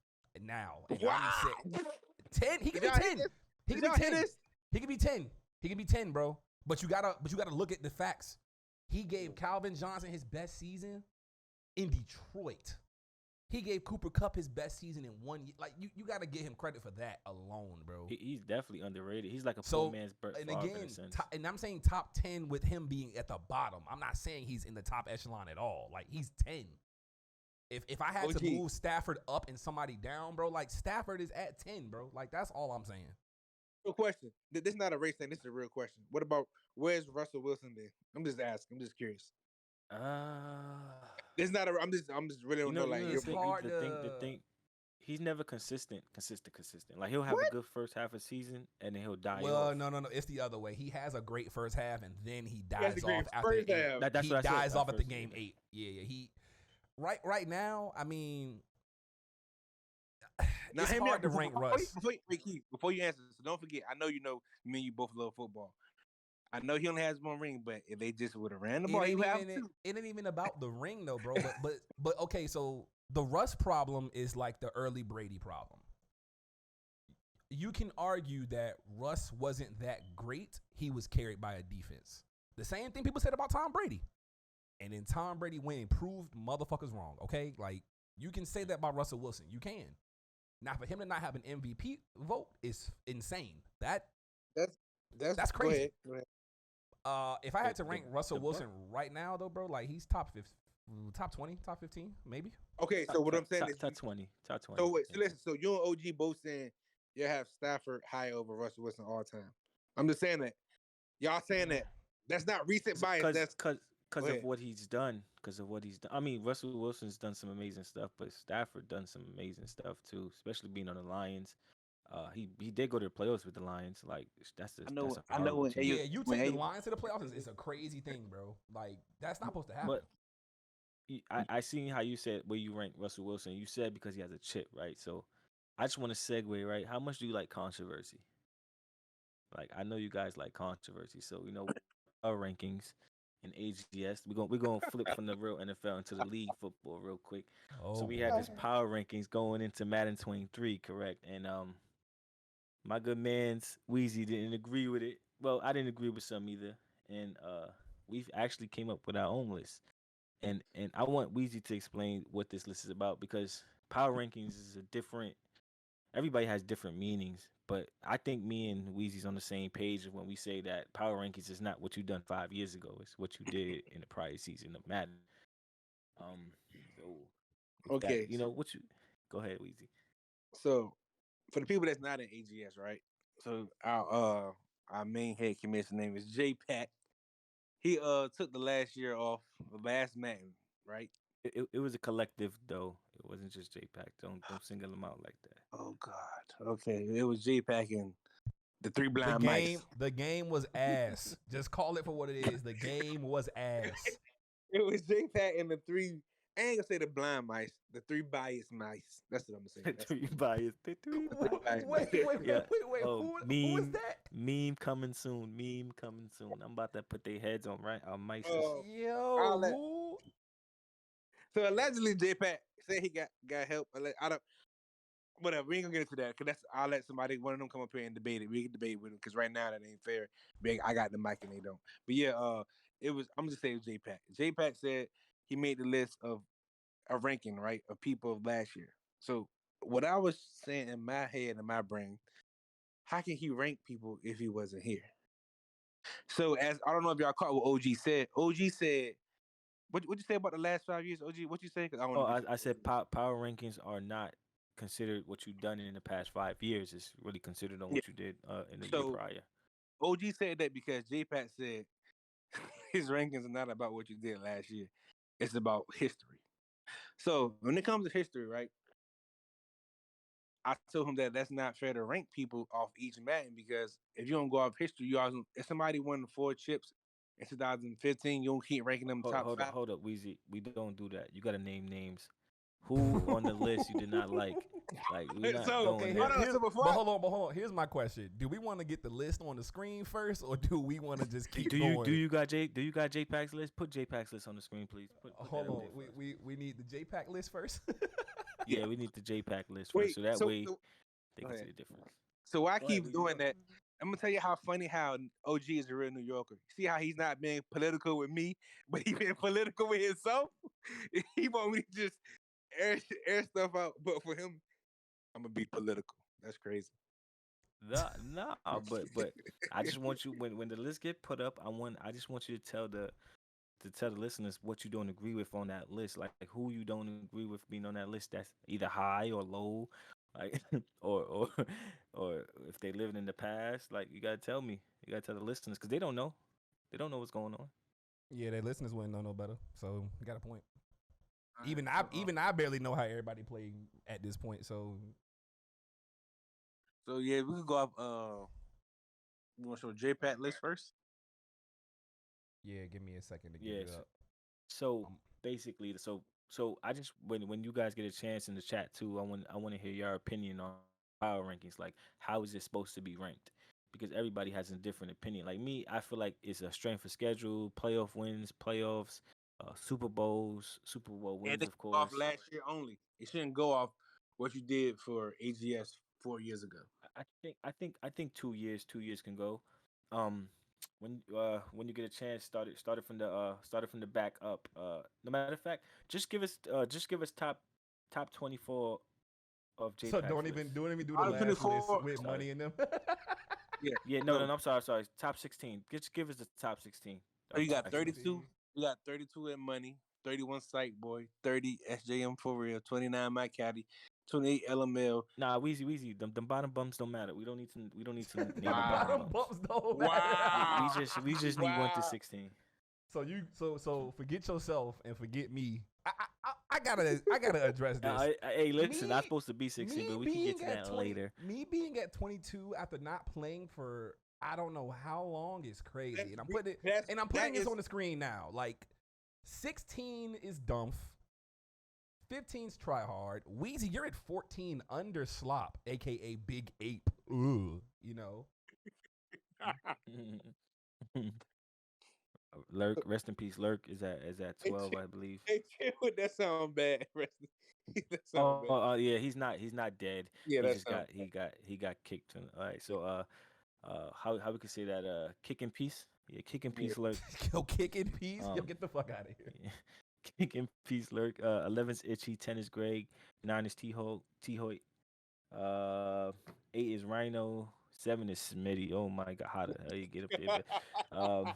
now. And Wow! I'm saying 10. He Did can be y'all hear 10. this? He Did can y'all be hear 10. this? He can be 10. He can be 10, bro. But you gotta look at the facts. He gave Calvin Johnson his best season in Detroit. He gave Cooper Kupp his best season in 1 year. Like you gotta give him credit for that alone, bro. He's definitely underrated. He's like a poor So, man's Brett and Favre in again, a sense. and I'm saying top 10 with him being at the bottom. I'm not saying he's in the top echelon at all. Like he's 10. If I had to OG. move Stafford up and somebody down, bro, like Stafford is at 10, bro. Like that's all I'm saying. Real question. This is not a race thing. This is a real question. What about where's Russell Wilson then? I'm just asking. I'm just curious. Uh This is not a. I'm just really don't know. you Like know It's hard the to. thing. He's never consistent. Like he'll have a what? good first half of season and then he'll die Well, off. no. It's the other way. He has a great first half and then he He has a dies great off after first the eight. half. That's He what I said. dies off at the first. game 8. Yeah. He right now. I mean, Now, it's hear me hard out to rank Russ. before you answer. So don't forget. I know you know. Me and you both love football. I know he only has one ring, but if they just would have ran the ball, he would have two. It ain't even about the ring though, bro. But okay. So the Russ problem is like the early Brady problem. You can argue that Russ wasn't that great. He was carried by a defense. The same thing people said about Tom Brady. And then Tom Brady went and proved motherfuckers wrong. Okay, like you can say that about Russell Wilson. You can. Now for him to not have an MVP vote is insane. That's That's Go crazy. ahead. Go ahead. If I had to The- rank the- Russell the Wilson right now, though, bro, like he's top 20, top 15, maybe. Okay, so what I'm saying top, is, top 20. Top 20. so wait, so yeah. listen, so you and OG both saying you have Stafford high over Russell Wilson all time. I'm just saying that y'all saying that that's not recent bias. Cause, That's cause, go cause of ahead. what he's done. because of what he's done. I mean, Russell Wilson's done some amazing stuff, but Stafford done some amazing stuff too, especially being on the Lions. He did go to the playoffs with the Lions. Like that's a I know horrible when team. Yeah, you when take the A, Lions to the playoffs is a crazy thing, bro. Like that's not supposed to happen. But I seen how you said where you rank Russell Wilson. You said because he has a chip, right? So I just want to segue, right? How much do you like controversy? Like I know you guys like controversy, so our rankings in AGS. We're gonna flip from the real NFL into the league football real quick. So Oh we had boy. this power rankings going into Madden 23, correct? And my good man's Wheezy didn't agree with it. Well, I didn't agree with some either, and we've actually came up with our own list. And I want Wheezy to explain what this list is about because power rankings is a different. Everybody has different meanings, but I think me and Wheezy's on the same page when we say that power rankings is not what you done 5 years ago. It's what you did in the prior season of Madden. Um, so with that, okay, what you go ahead, Wheezy. so for the people that's not in AGS, right? So our main head commissioner name is J Pack. He took the last year off, the last Madden, right? It was a collective though. It wasn't just JPack. Don't single him out like that. Oh God. Okay, it was J Pack and the three The blind game, mice. the game was ass. Just call it for what it is. The game was ass. It was J Pack and the three. I ain't gonna say the blind mice, the three biased mice. That's what I'm gonna say. The That's three bias. The three the three bias. biased Wait, mice. wait, Yeah. wait, wait. Oh, Who was meme, that? meme coming soon. Meme coming soon. I'm about to put their heads on right on mice. Oh, I'll Yo, let. who? So allegedly, J Pack said he got help. I don't. Whatever. We ain't gonna get into that because that's. I'll let somebody, one of them, come up here and debate it. We can debate with him because right now that ain't fair. I got the mic and they don't. But yeah, it was. I'm just saying J Pack. J Pack said he made the list of a ranking, right, of people of last year. So what I was saying in my head and my brain, how can he rank people if he wasn't here? So as I don't know if y'all caught what OG said. OG said, what you say about the last 5 years? OG, what you say? Because I want Oh, to be I said power rankings are not considered what you've done in the past 5 years. It's really considered on yeah. what you did in the year So prior. OG said that because J Pat said his rankings are not about what you did last year. It's about history. So when it comes to history, right? I told him that that's not fair to rank people off each Madden because if you don't go off history, you always if somebody won 4 chips in 2015, you don't keep ranking them Hold, top hold up, five. hold up, Weezy. We don't do that. You gotta name names. Who on the list you did not like? Like we're not So doing Okay, hold that. on, so before but I, hold on. Here's my question: do we want to get the list on the screen first, or do we want to just keep Do going? you got JPack's list? Put JPack's list on the screen, please. Put that Hold up on, there for us. we need the JPack list first. yeah, Yeah, we need the JPack list first, wait, so that way they go can see ahead. the difference. So why I Go ahead, keep Weezy. doing that? I'm gonna tell you how funny how OG is a real New Yorker. See how he's not being political with me, but he being political with himself. He want me to just air stuff out, but for him, I'm gonna be political. That's crazy. Nah, but I just want you when the list get put up, I just want you to tell the listeners what you don't agree with on that list, like who you don't agree with being on that list. That's either high or low, like or or if they lived in the past. Like you gotta tell me, you gotta tell the listeners because they don't know what's going on. Yeah, their listeners wouldn't know no better, so you got a point. All right, so, Even I barely know how everybody played at this point, so so yeah, we could go off. You want to show JPAT list first? yeah. Give me a second to get it Yes. up. So Um, basically, so I just when you guys get a chance in the chat too, I want to hear your opinion on power rankings. Like, how is it supposed to be ranked? Because everybody has a different opinion. Like me, I feel like it's a strength of schedule, playoff wins, playoffs, Super Bowls, Super Bowl And wins, it of go off course. last year only. It shouldn't go off what you did for AGS 4 years ago. I think 2 years can go. Um, when you get a chance, start it from the back up. No matter of fact, just give us top 24 of so JPack's list. don't even do the Out of last list 24, with Sorry. money in them. yeah. Yeah, no, So, no, no, I'm sorry. Top 16. Just give us the top 16 so of you got JPack's list. 32. You got 32 in money, 31 Sight Boy, 30 SJM for real, 29 My Caddy, 28 LML. Nah, Wheezy. Them bottom bums don't matter. We don't need to name the bottom Wow. Bottom bums. bumps don't matter. Wow. We just need 1 to Wow. 16. So forget yourself and forget me. I gotta address this. Hey, listen, I'm Me- supposed to be 16, me but we can get being to at that 20, later. me being at 22 after not playing for I don't know how long is crazy, and I'm putting this on the screen now. Like 16 is Dumph, 15's try hard. Wheezy, you're at 14 under Slop, aka Big Ape. Ooh, you know. Lurk, rest in peace. Lurk is at 12, I believe. Hey, chill, that sound bad. That sound bad. Yeah, he's not dead. Yeah, He that just sound he got kicked. All right, so how we could say that kick in peace? Yeah, kick in peace, Lurk. Yo, kick in peace. Yo, Um, get the fuck out of here. Yeah. Kick in peace, Lurk. 11's Itchy, 10 is Greg, 9 is T-Hoyt, 8 is Rhino, 7 is Smitty. Oh my God, how the hell you get up there? Um,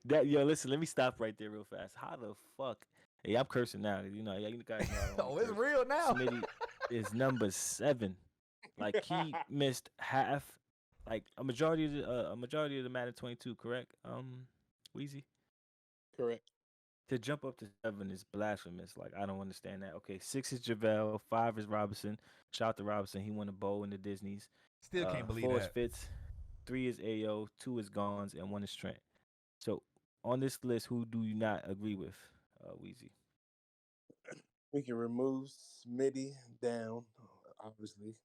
listen, let me stop right there real fast. How the fuck? Hey, I'm cursing now. You guys know I don't Oh, it's curse. real now. Smitty is number 7. Like he missed half, like a majority of the Madden 22, correct? Wheezy. correct. To jump up to 7 is blasphemous. Like I don't understand that. Okay, 6 is JaVale, 5 is Robinson. Shout out to Robinson. He won a bowl in the Disney's. Still can't believe 4 is that. Fitz, 3 is Ao, 2 is Gons, and 1 is Trent. So on this list, who do you not agree with, Wheezy? We can remove Smitty down, obviously.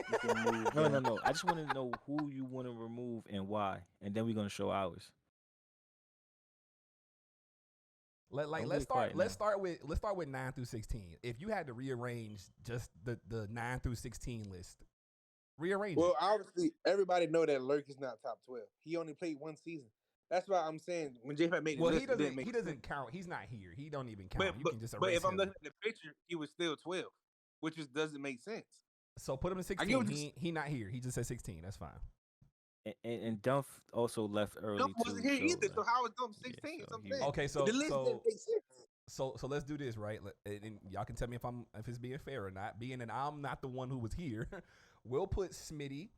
We can move No, down. no. I just want to know who you want to remove and why, and then we're gonna show ours. Don't Let's get start. quiet Let's now. start with 9 through 16. If you had to rearrange just the 9 through 16 list, rearrange Well, it. obviously, everybody know that Lurk is not top 12. He only played one season. That's why I'm saying when J-Pat made the Well, list, he it didn't doesn't. make He sense. doesn't count. He's not here. He don't even count. But You but, can just but erase if I'm him. looking at the picture, he was still 12, which just doesn't make sense. So put him in I get 16. what you He not here. He just said 16. That's fine. And Dumph also left early Dump too. wasn't here either, so like, how is Dump yeah, 16? so That's what he I'm saying. Okay, The list didn't make sense. so let's do this, right? And y'all can tell me if it's being fair or not. Being that I'm not the one who was here, we'll put Smitty,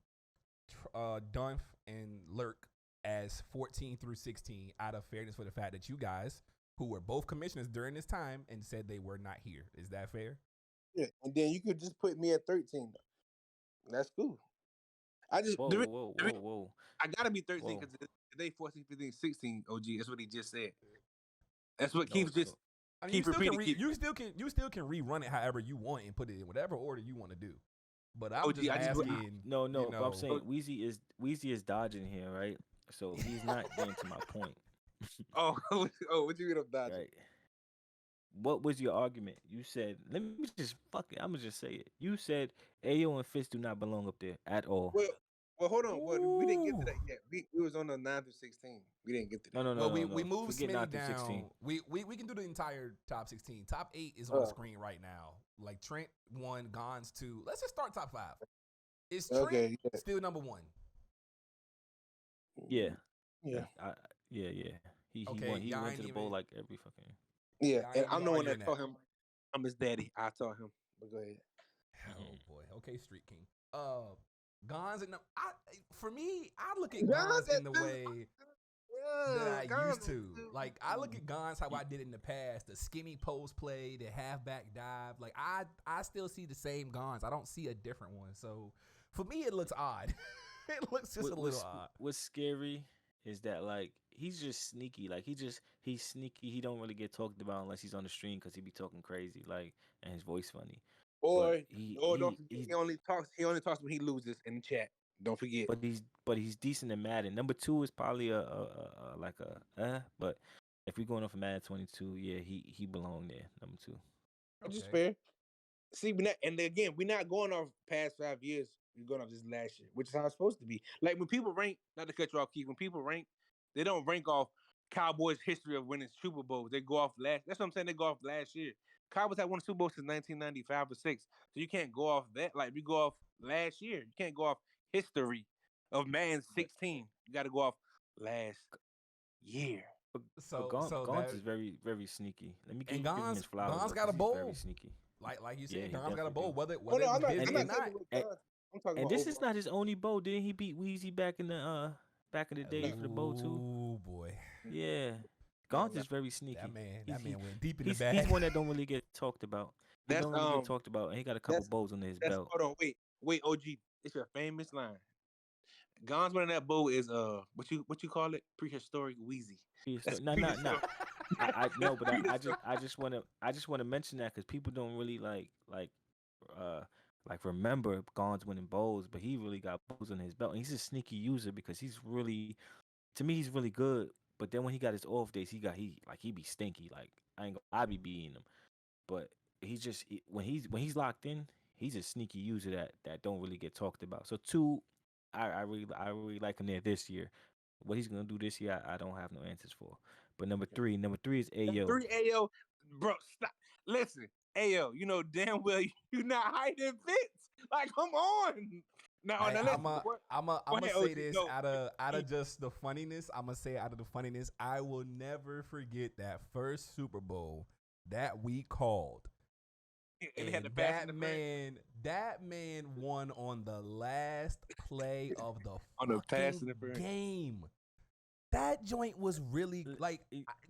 Dunph, and Lurk as 14 through 16 out of fairness for the fact that you guys, who were both commissioners during this time, and said they were not here. Is that fair? Yeah, and then you could just put me at 13. That's cool. I just Whoa, the re- whoa, the whoa, re- whoa. I gotta be 13 Whoa. because they 14, 15, 16. OG. That's what he just said. That's what No, keeps just so I mean, keep repeating. you still can rerun it however you want and put it in whatever order you want to do. But I'm OG, just I just- asking. no, you but I'm know, saying Wheezy is dodging here, right? So he's not getting to my point. Oh, what you mean I'm dodging? Right. What was your argument? You said, let me just fuck it. I'm gonna just say it. You said Ayo and Fitz do not belong up there at all. Well, hold on. Well, we didn't get to Ooh. that yet. We was on the 9 through 16. We didn't get to that. No. Well, we moved Forget Smitty 9 through down. 16. We can do the entire top 16. Top 8 is on the Oh. screen right now. Like Trent 1, Gons 2. Let's just start top 5. Is Trent Okay. Yeah. still number 1? Yeah. Yeah. Yeah. He Okay, won. He y'all went ain't to the bowl even- like every fucking. Yeah. I And ain't I'm even the one arguing that told that. him I'm his daddy. I told him. But go ahead. Oh boy. Okay, Street King. Gons and for me, I look at Gons Gons in at the two. way that I used to. Like I look at Gons how I did in the past, the skinny post play, the halfback dive. Like I still see the same Gons. I don't see a different one. So for me, it looks odd. It looks just a little odd. What's scary is that like he's just sneaky. Like he's sneaky. He don't really get talked about unless he's on the stream because he be talking crazy, like, and his voice funny. Or But don't forget, he only talks when he loses in the chat. Don't forget. but he's decent in Madden. Number 2 is probably a like a but if we're going off of Madden 22, yeah, he belonged there. Number 2. Which is Okay. fair. See, we're not going off past 5 years. We're going off this last year, which is how it's supposed to be. Like when people rank, not to cut you off, Keith. When people rank, they don't rank off Cowboys' history of winning Super Bowls. They go off last. That's what I'm saying. They go off last year. Cowboys had won Super Bowl since 1995 or 6. So you can't go off that. Like we go off last year. You can't go off history of man 16. You got to go off last year. So Gons that, is very very sneaky. Let me give and him his flowers. Gons though, got a 'cause he's bowl. Very sneaky. like you said, Yeah, he Gons got a definitely bowl. do. Whether Oh, it no, was I'm not, Disney I'm or not not. taking away Gons. I'm talking And about this is overall. not his only bowl. Didn't he beat Weezy back in the day for the bowl too? Oh boy. Yeah, No, Gaunt's is very sneaky. That man went deep in the He's bag. one that don't really get talked about. He that's don't really get talked about, and he got a couple that's bows under his that's belt. hold on, wait, OG. It's your famous line. Gon's winning that bow is what you call it? Prehistoric Wheezy. That's No, no, no. prehistoric. I no, but prehistoric. I just want to mention that because people don't really uh like remember Gaunt's winning bowls, but he really got bowls on his belt, and he's a sneaky user because he's really to me he's really good. But then when he got his off days, he be stinky. Like I be beating him, but when he's locked in, he's a sneaky user that don't really get talked about. So two, I really like him there this year. What he's gonna do this year, I don't have no answers for. But number three is Number Ayo. three, Ayo, bro, stop. Listen, Ayo, you know damn well you not hiding Fitz. Like, come on. Now, Hey, now listen. Go I'm ahead, say OG. this No, out of just the funniness. I'm gonna say out of the funniness, I will never forget that first Super Bowl that we called. and they had the And pass interference that man won on the last play of the on the pass fucking interference. game. That joint was really like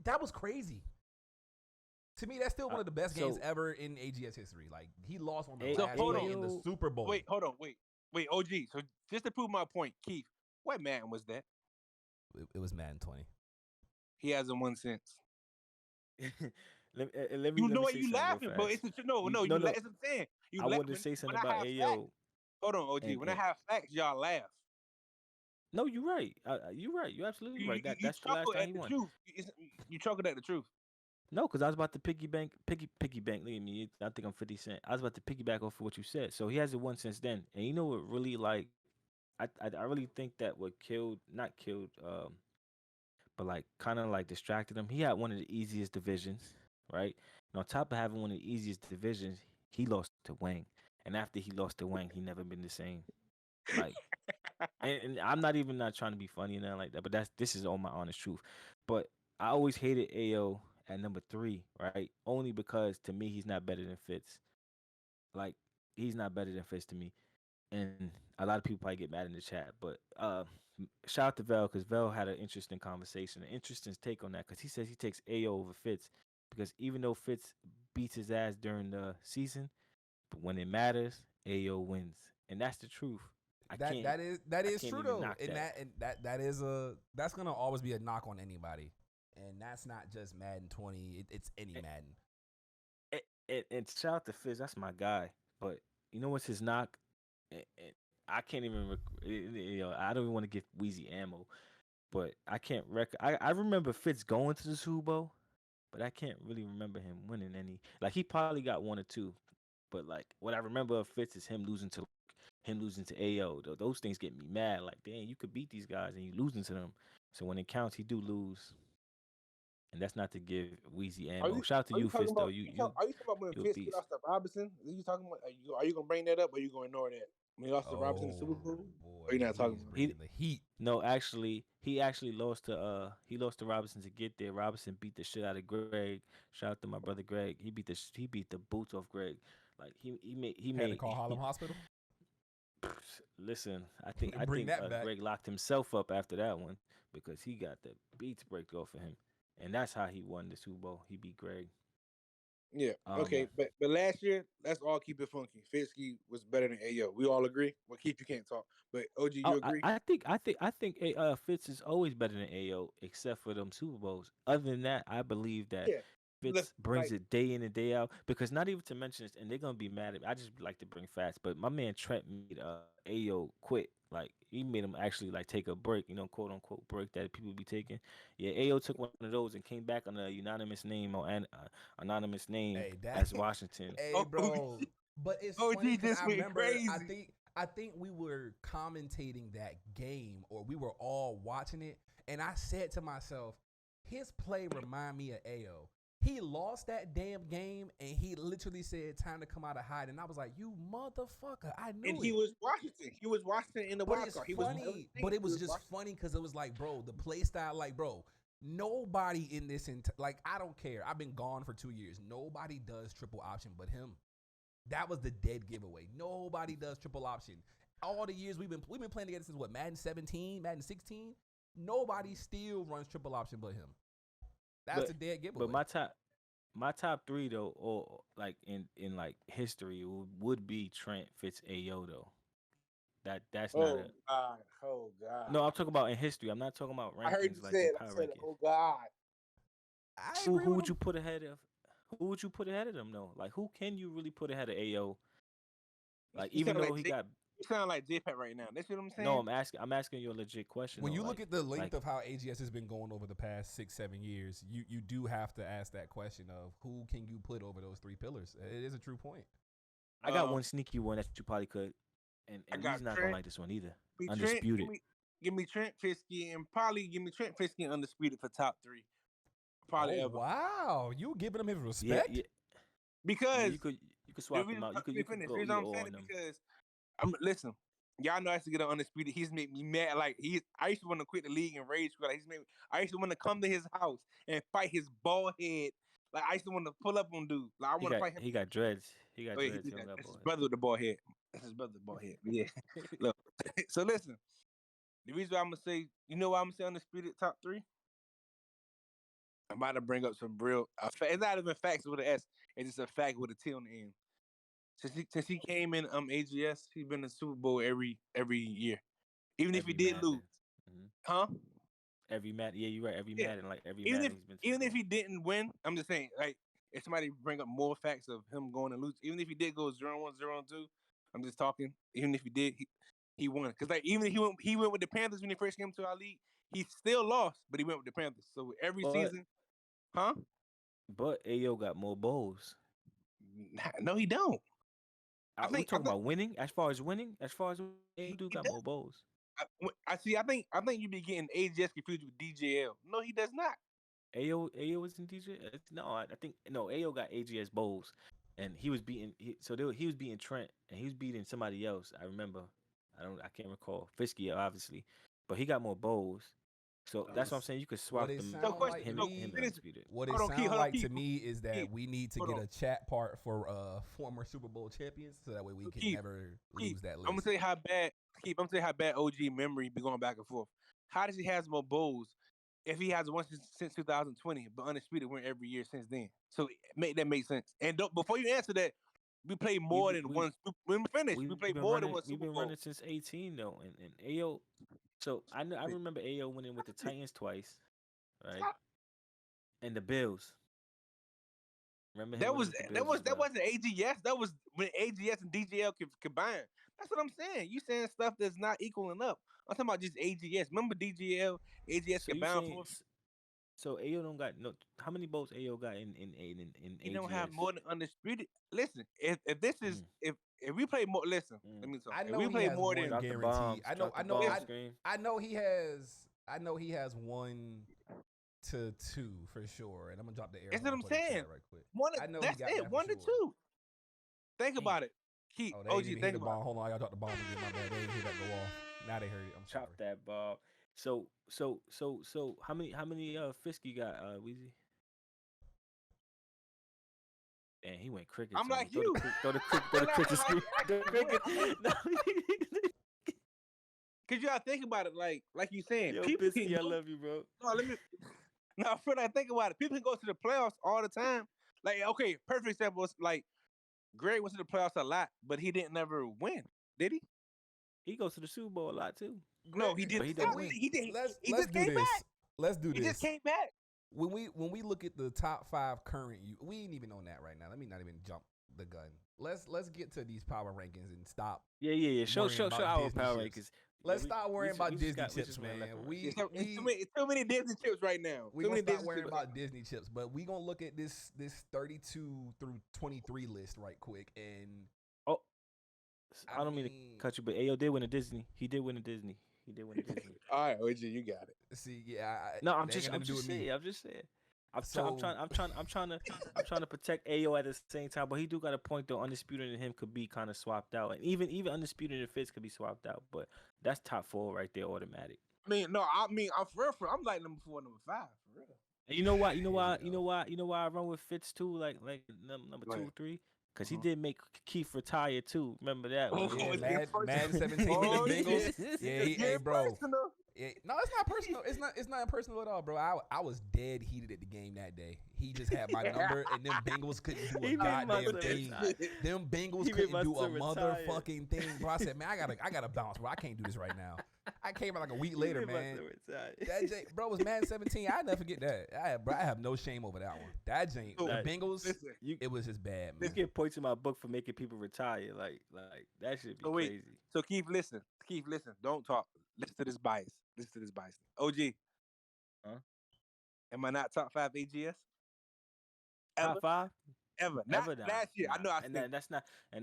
that was crazy. To me, that's still one of the best games ever in AGS history. Like he lost on the So last hold play on. in the Super Bowl. Wait, hold on, wait, OG. So just to prove my point, Keith, what Madden was that? It was Madden 20. He hasn't won since. Let me You know say what? You something real laughing, bro? fast. It's no. No, You no. it's what I'm saying. You I wanted to say when something I about have facts. Ayo. Hold on, OG. When I have facts, y'all laugh. No, you're right. You're right. You're absolutely right. You That's the last chuckle time at he the won. truth. You chuckled at the truth. No, because I was about to piggy bank. Look at me. I think I'm 50 Cent. I was about to piggyback off of what you said. So he hasn't won since then. And you know what really I really think that what not killed, but like kind of like distracted him. He had one of the easiest divisions, right? And on top of having one of the easiest divisions, he lost to Wang. And after he lost to Wang, he never been the same. Like, and I'm not even not trying to be funny and nothing like that, but this is all my honest truth. But I always hated Ao at number three, right? Only because to me he's not better than Fitz. Like he's not better than Fitz to me, and a lot of people probably get mad in the chat. But shout out to Vel because Vel had an interesting conversation, an interesting take on that because he says he takes Ao over Fitz because even though Fitz beats his ass during the season, but when it matters, Ao wins, and that's the truth. That I is can't true even though, knock and that. that is that's gonna always be a knock on anybody, and that's not just Madden 20. It's any Madden. And shout out to Fizz, that's my guy. But you know what's his knock? And I can't even, I don't even want to give Wheezy ammo, but I can't I remember Fitz going to the Super Bowl, but I can't really remember him winning any. Like he probably got one or two, but like what I remember of Fitz is him losing to AO. Those things get me mad. Like, dang, you could beat these guys and you losing to them. So when it counts, he do lose. And that's not to give Wheezy ammo. Shout out to Are you you, talking Fitz, though. about? Are you talking about when You a Fitz beast. lost to Robinson? Are you talking about? Are you gonna bring that up, or are you gonna ignore that when he lost to Robinson in the Super Bowl? Or Boy, you not talking he's about? He bringing the heat. No, actually, he lost to Robinson to get there. Robinson beat the shit out of Greg. Shout out to my brother Greg. He beat the boots off Greg. Like he Had to made call Harlem Hospital. listen. I Bring think that back. Greg locked himself up after that one because he got the beats break off of him, and that's how he won the Super Bowl. He beat Greg. Yeah. Um, Okay. But last year, let's all keep it funky. Fitzky was better than Ayo. We all agree. Well, Keith, you can't talk, but OG, you agree? I think Fitz is always better than Ao, except for them Super Bowls. Other than that, I believe that Yeah. Fitz brings Like it day in and day out. Because not even to mention this, and they're gonna be mad at me. I just like to bring facts, but my man Trent made Ao quit. Like he made him actually like take a break, quote unquote break that people be taking. Yeah, Ao took one of those and came back on a unanimous name or an anonymous name Hey, that. as Washington. Hey, bro. But it's funny OG because just I went remember. crazy. I think we were commentating that game, or we were all watching it, and I said to myself, his play remind me of Ao. He lost that damn game, and he literally said, "Time to come out of hiding." And I was like, "You motherfucker!" I knew and it. he was Washington. He was Washington in the But wild it's card. He funny. But it was just funny because it was like, bro, the play style, like, bro, nobody in this like, I don't care. I've been gone for 2 years. Nobody does triple option but him. That was the dead giveaway. Nobody does triple option. All the years we've been playing together since what, Madden 17, Madden 16. Nobody still runs triple option but him. That's But a dead giveaway. but my top three though, or like in like history would be Trent Fitz Ayo though. That's not Oh a God. Oh God. no. I'm talking about in history. I'm not talking about I heard you rankings like say in it. I power said, rankings. oh God. I Who agree who with would him. you put ahead of? Who would you put ahead of them though? Like who can you really put ahead of Ayo? Like You even sound like though he J. got You sound like J-Pat right now. That's what I'm no, saying. I'm asking you a legit question When though. you look at the length like of how AGS has been going over the past 6-7 years, you do have to ask that question of who can you put over those three pillars. It is a true point. I got one sneaky one that you probably could, and I and got Weezy's not gonna Trent. like this one either. Give me Trent. Undisputed. Give me Trent Fiske and probably give me Trent Fiske and Undisputed for top 3. Probably Oh ever. wow, you giving him his Yeah, respect? yeah, yeah. Because You could swap them out. let You me could finish. The go reason either I'm or saying on it them. because listen. Y'all know I used to get on Undisputed. He's made me mad. Like I used to want to quit the league and rage. Like I used to want to come to his house and fight his bald head. Like I used to want to pull up on dude. Like I want to fight him. He got dreads. He got Oh, yeah, dreads. He that's don't got his bald brother with the bald head. That's his brother with the bald head. Yeah. head. Look. So listen. The reason why I'm gonna say, you know why I'm gonna say Undisputed top 3? I'm about to bring up some real. It's not even facts with an S. It's just a fact with a T on the end. Since he came in AGS, he's been in the Super Bowl every year. Even if he Every did lose, Madden. hmm huh? Every Madden. Yeah, you're right. Every Yeah. Madden, like every Even if Madden, he's been Super even if Bowl. he didn't win, I'm just saying, like, if somebody bring up more facts of him going and lose, even if he did go 0-1, 0-2, I'm just talking. Even if he did, he won. Because like even if he went with the Panthers when he first came to our league, he still lost, but he went with the Panthers. So every But season, huh? Ayo got more bowls. No, he don't. We I talking think about winning. As far as Ayo do he got does. more bowls. I see. I think you be getting AGS confused with DJL. No, he does not. Ayo was in DJ. No, I think no. Ayo got AGS bowls, and he was beating. He was beating Trent, and he was beating somebody else. I remember. I can't recall. Fisky, obviously, but he got more bowls. So that's what I'm saying. You could What swap it them. So sound like question. to So Him me, and undisputed. what it hold on, Keith. sound Hold on, like to Keith. me is that Keith, we need to hold get on. a chat part for former Super Bowl champions, so that way we can Keith, never Keith, lose that I'm gonna list. tell you how bad. Keith, I'm gonna tell you how bad OG memory be going back and forth. How does he has more bowls if he has one since 2020, but undisputed win every year since then? So make that make sense. And before you answer that, we played We more than one. When we finished, we played more than one we've Super been Bowl. running since 18 though, and Ayo. So I remember Ayo winning with the Titans twice, right? And the Bills. Remember him That winning was with the that Bills was as that well. wasn't AGS. That was when AGS and DGL combined. That's what I'm saying. You saying stuff that's not equaling up. I'm talking about just AGS. Remember DGL, AGS So you combined saying for. so Ayo don't got no? How many votes Ayo got in He don't have AGS? more than undisputed. Listen, if this is Mm, if we play more, listen. mm. Let me talk. I If know we he play has more one than Drop the guaranteed. bombs. Drop the bomb screen. I know he has 1 to 2 for sure. And I'm gonna drop the air that's what horn I'm for the saying. chat right quick. One, I know he that's got it. that for 1 to sure. 2. Think Damn. about it. Keep Oh, they OG. ain't even hear Think the about bomb. Hold on, I gotta drop the bomb again. My bad. They ain't hear that go off. Now they heard it. I'm sorry. Chop that ball. So how many Fisky got Weezy? And he went it. crickets I'm on me. like you. Throw the cricket screen. Throw the cricket. No. Cause you gotta think about it. Like you saying, Yo, people can Fisky, I go. love you, bro. No, let me. Now, for I think about it, people can go to the playoffs all the time. Like, okay, perfect example is like Greg went to the playoffs a lot, but he didn't never win, did he? He goes to the Super Bowl a lot too. No, he did. But he don't win. He did. He Let's just do came this. back. Let's do He this. just came back. When we look at the top 5 current, we ain't even on that right now. Let me not even jump the gun. Let's get to these power rankings and stop. Yeah. Show worrying about our Disney power chips. rankings. Let's stop worrying about Disney we chips, just went man. left and right. We It's too many Disney chips right now. we Too gonna many stop Disney worrying chips. about Disney chips, but we gonna look at this 32 through 23 list right quick, and Oh, I I don't mean to mean, cut you, but Ayo did win a Disney. He did win a Disney. He did win a Disney. All right, OG, you got it. see, yeah, No, that ain't got nothing to do with me. saying. I'm just saying. I'm So- trying to protect Ayo at the same time, but he do got a point though. Undisputed and him could be kind of swapped out, and even Undisputed and Fitz could be swapped out. But that's top 4 right there, automatic. I'm for real. I'm like number 4, number 5, for real. And you know why? You know Here why? we You go. know why? You know why I run with Fitz too, like number Go 2, ahead. 3, Because he did make Keith retire too. Remember that one? Oh, Yeah, it's getting Madden personal. 17 Oh, with the Bengals. it's Yeah, hey, getting bro. personal. No, it's not personal. It's not personal at all, bro. I was dead heated at the game that day. He just had my number, and them Bengals couldn't do a He made my goddamn son thing. retire. Them Bengals He made couldn't my do a son retire. motherfucking thing, bro. I said, man, I gotta bounce, bro. I can't do this right now. I came out like a week He later, made my man. son retire. That J, bro, was Madden 17. I never forget that. I have no shame over that one. That J, the Like, Bengals, Listen, it was just bad, man. Let's get points in my book for making people retire. Like that should be So wait. crazy. so Keith, listen. Keith, listen. Don't talk. Listen to this bias. Listen to this bias. OG. Huh? Am I not top 5 AGS? Ever? Top 5? Ever. Not Ever? Nah, last year. I nah. know I And think.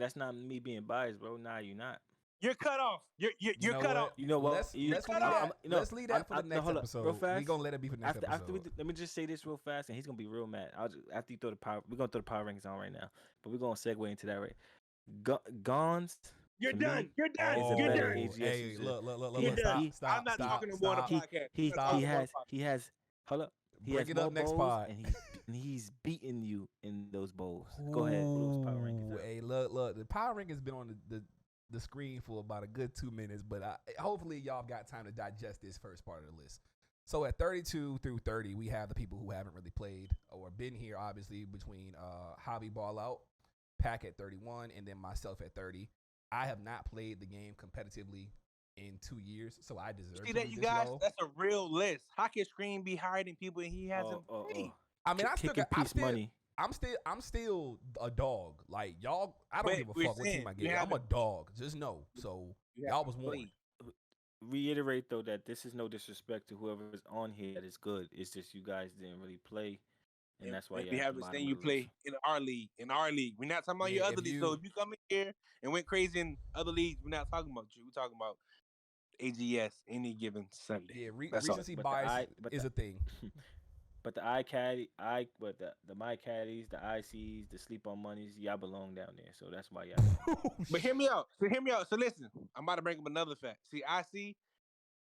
that's not me being biased, bro. Nah, you not. You're cut off. You're You know cut what? off. You know what? Let's You- leave cut that. off. Let's leave that for the next hold up, episode. real fast. We gonna let it be for the next After episode. let me just say this real fast, and he's gonna be real mad. After you throw the power, we're gonna throw the power rankings on right now, but we're gonna segue into that right. Gons. You're to done. me, You're done. is a You're better done. AGS Hey, user. look, You're He- done. he- stop, I'm not stop, talking to more on a stop. podcast. He I'm not talking has about he has hold up. He Bring has it more up next bowls, pod. and he's beating you in those bowls. Go ahead, pull those power rankings Ooh, up. hey, look. The power rank has been on the screen for about a good 2 minutes, but hopefully y'all got time to digest this first part of the list. So at 32 through 30, we have the people who haven't really played or been here, obviously, between Hobby Ball Out, Pack at 31, and then myself at 30. I have not played the game competitively in 2 years, so I deserve See to that, be you this guys? low. That's a real list. How can Screen be hiding people and he hasn't played? I mean, Kicking piece money. I'm still a dog. Like y'all, I don't But give a we're fuck what team saying I you get. I'm a haven't- dog. Just know. So You y'all haven't was warned. played. Reiterate though that this is no disrespect to whoever is on here that is good. It's just you guys didn't really play, and that's why we you're at the haven't bottom seen of you the play list. in our league. In our league, we're not talking about Yeah, your other if leagues. So you- if you come in here and went crazy in other leagues, we're not talking about you. We're talking about AGS any given Sunday. Yeah, That's all. recency But the bias but is the- a thing. But the the my caddies, the ICs, the sleep on monies, y'all belong down there. So that's why y'all. But hear me out. So hear me out. So listen, I'm about to bring up another fact. See,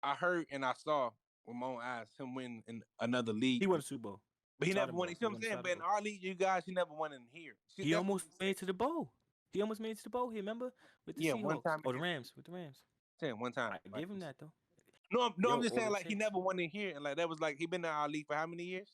I heard and I saw with my own eyes him win in another league. He won a Super Bowl. but he Shot never him won. up. You see what He I'm won saying? shot But in him our league, you guys, he never won in here. See, He that's almost what I'm made it to the bowl. He almost made it to the bowl. He remember with the Yeah, Seahawks. one time Oh, the against- Rams with the Rams. saying one time. I give him that though. No, I'm Yo, just all saying it like he takes- never won in here, and like that was like he been in our league for how many years?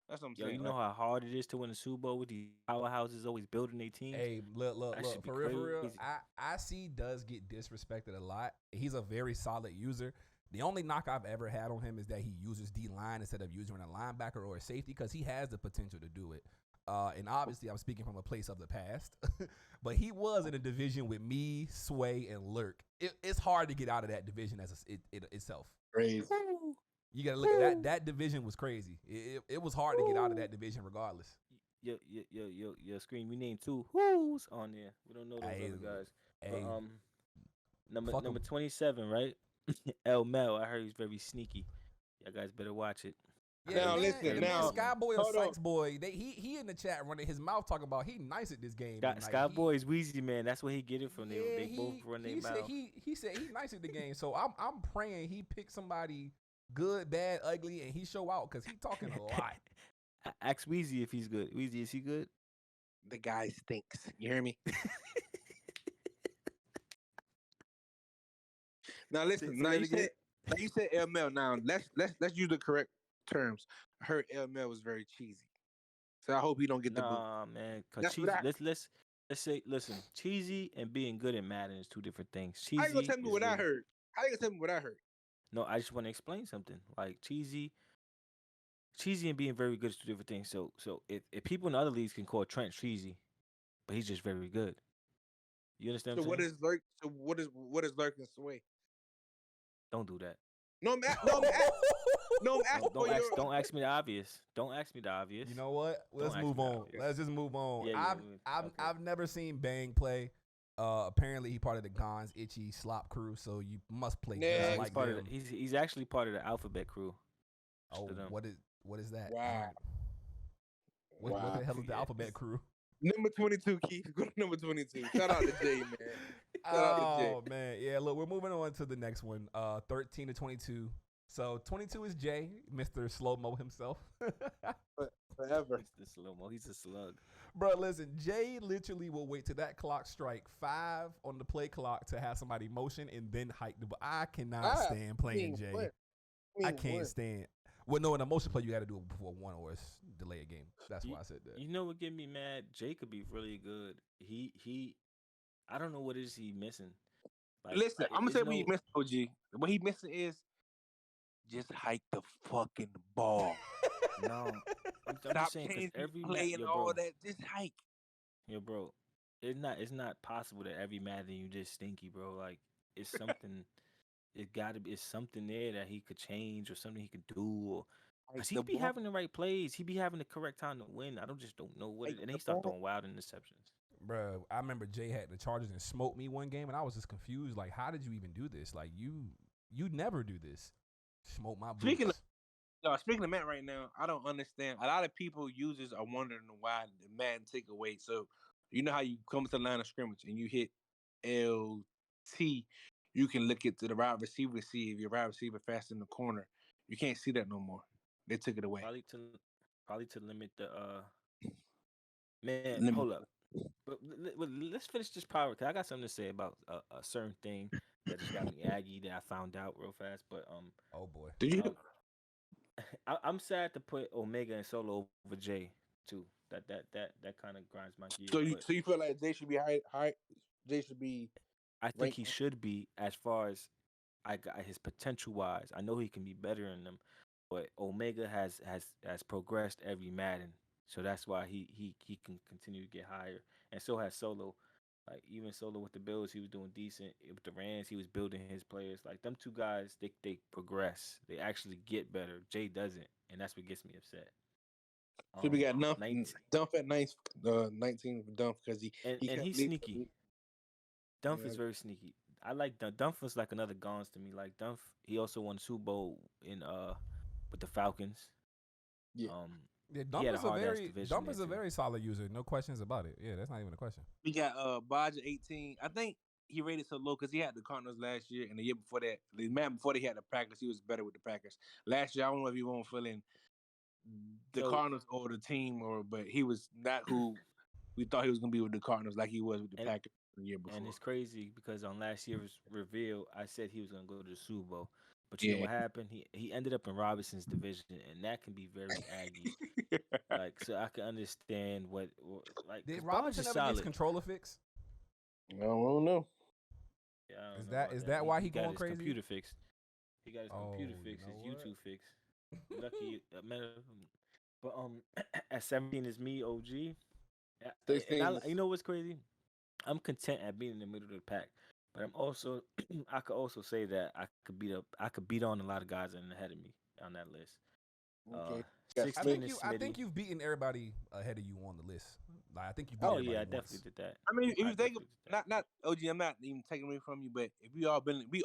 That's what I'm Yo, saying. you know how hard it is to win a Super Bowl with these powerhouses always building their teams. Hey, look. That should be For real, crazy. IC does get disrespected a lot. He's a very solid user. The only knock I've ever had on him is that he uses D line instead of using a linebacker or a safety because he has the potential to do it. And obviously, I'm speaking from a place of the past, but he was in a division with me, Sway, and Lurk. It's hard to get out of that division as itself. Crazy. You gotta look at that. That division was crazy. It was hard to get out of that division regardless. Your screen. We named two who's on there. We don't know those Hey, other guys. Hey, But, fuck number 'em. 27, right? El Mel. I heard he's very sneaky. Y'all guys better watch it. Now, man, listen, man, now, Skyboy or hold on. Sykes boy, he in the chat running his mouth talking about he nice at this game. and, like, Skyboy is Weezy, man. That's where he get it from. Yeah, They both run their he said mouth. he said he nice at the game. So I'm praying he picked somebody good, bad, ugly, and he show out because he talking a lot. Ask Weezy if he's good. Weezy, is he good? The guy stinks. You hear me? Now listen. Say Now that you again. said LML. Now let's use the correct terms. I heard LML was very cheesy, so I hope he don't get the boot. Nah, man. Cause That's cheesy. what I- Let's say, listen. Cheesy and being good at Madden is two different things. Cheesy. How you gonna tell me is what I really- heard? How you gonna tell me what I heard? No, I just want to explain something. Like cheesy and being very good is two different things. So if people in other leagues can call Trent cheesy, but he's just very good. You understand? So what I'm what saying? is lurk? So what is lurking sway? Don't do that. No, I'm asking for your. Don't ask me the obvious. Don't ask me the obvious. You know what? Let's ask move me that, on. yeah. Let's just move on. Yeah, okay. I've never seen Bang play. Apparently he part of the Gons Itchy Slop crew, so you must play Yeah, just he's like part them. of he's actually part of the Alphabet crew. Oh, to them. what is that? Wow. What Wow. the hell is the Yeah. Alphabet crew? Number 22, Keith. Go to number 22. Shout out to Jay, man. Shout out to Jay. Oh man, yeah. Look, we're moving on to the next one. 13 to 22. So 22 is Jay, Mr. Slow Mo himself. Forever. It's the slow mo. He's a slug. Bro, listen, Jay literally will wait till that clock strike 5 on the play clock to have somebody motion and then hike the ball. I cannot stand playing Jay. I can't stand. Well, no, in a motion play, you got to do it before one or it's delay a game. That's why I said that. You know what get me mad? Jay could be really good. He. I don't know what it is he missing. Like, Listen, I'm gonna it's say what he missing, OG. What he missing is just hike the fucking ball. no. I'm Stop just saying because changing every play and yo, all bro, that. Just hike. yo, bro, it's not possible that every Madden you just stinky, bro. Like it's something. It gotta be. It's something there that he could change or something he could do. Or Hike cause he the be ball. having the right plays. He be having the correct time to win. I don't know what Hike it. And the he start ball. throwing wild interceptions. Bro, I remember Jay had the Chargers and smoked me one game, and I was just confused. Like, how did you even do this? Like, you never do this. Smoke my boots. Speaking of Matt right now, I don't understand. A lot of people users are wondering why the Madden take away. So you know how you come to the line of scrimmage and you hit LT, you can look at the wide receiver to see if your wide receiver fast in the corner. You can't see that no more. They took it away. Probably to limit the man. Limit. Hold up. But let's finish this power. Cause I got something to say about a certain thing that just got me aggy that I found out real fast. But Oh boy. Did you? um I'm sad to put Omega and Solo over Jay too. That kind of grinds my gears. But So you feel like they should be high? They should be I think ranked. he should be as far as I got his potential wise. I know he can be better in them, but Omega has progressed every Madden, so that's why he can continue to get higher, and so has Solo. Like even Solo with the Bills, he was doing decent. With the Rams, he was building his players. Like them two guys, they progress. They actually get better. Jay doesn't, and that's what gets me upset. So we got 19, Dump at 19 for Dump because he and kept he's leading. sneaky. Dumph Yeah, is very sneaky. I like Dumph was like another Gons to me. Like Dumph, he also won Super Bowl in with the Falcons. yeah. Um, Yeah, he had a hard ass division Dump there is a too. very solid user. No questions about it. Yeah, that's not even a question. We got Baja 18. I think he rated so low because he had the Cardinals last year and the year before that. The man before they had the Packers, he was better with the Packers. Last year, I don't know if he won't fill in the So Cardinals or the team, but he was not who we thought he was gonna be with the Cardinals, like he was with the and Packers the year and before. it's crazy because on last year's reveal, I said he was gonna go to the Super Bowl, but you know Yeah. what happened? He ended up in Robinson's division, and that can be very aggy. Like so, I can understand what like Did because Barge Robinson is ever get his solid. controller fixed? I don't know. Yeah, I don't Is know that about is that. that why He he got going his crazy? computer fixed. He got his computer Oh, you fixed, his know what? YouTube fixed. Lucky, but at 17 is me, OG, and 16 you know what's crazy? I'm content at being in the middle of the pack, but I'm also, I could also say that I could beat on a lot of guys that are ahead of me on that list. Uh, okay. Got I 16 Smith. think is you I Smitty. think you've beaten everybody ahead of you on the list. Like I think you beat Oh everybody yeah, I once. definitely did that. I mean, if I you think of definitely did that. not OG, I'm not even taking away from you, but if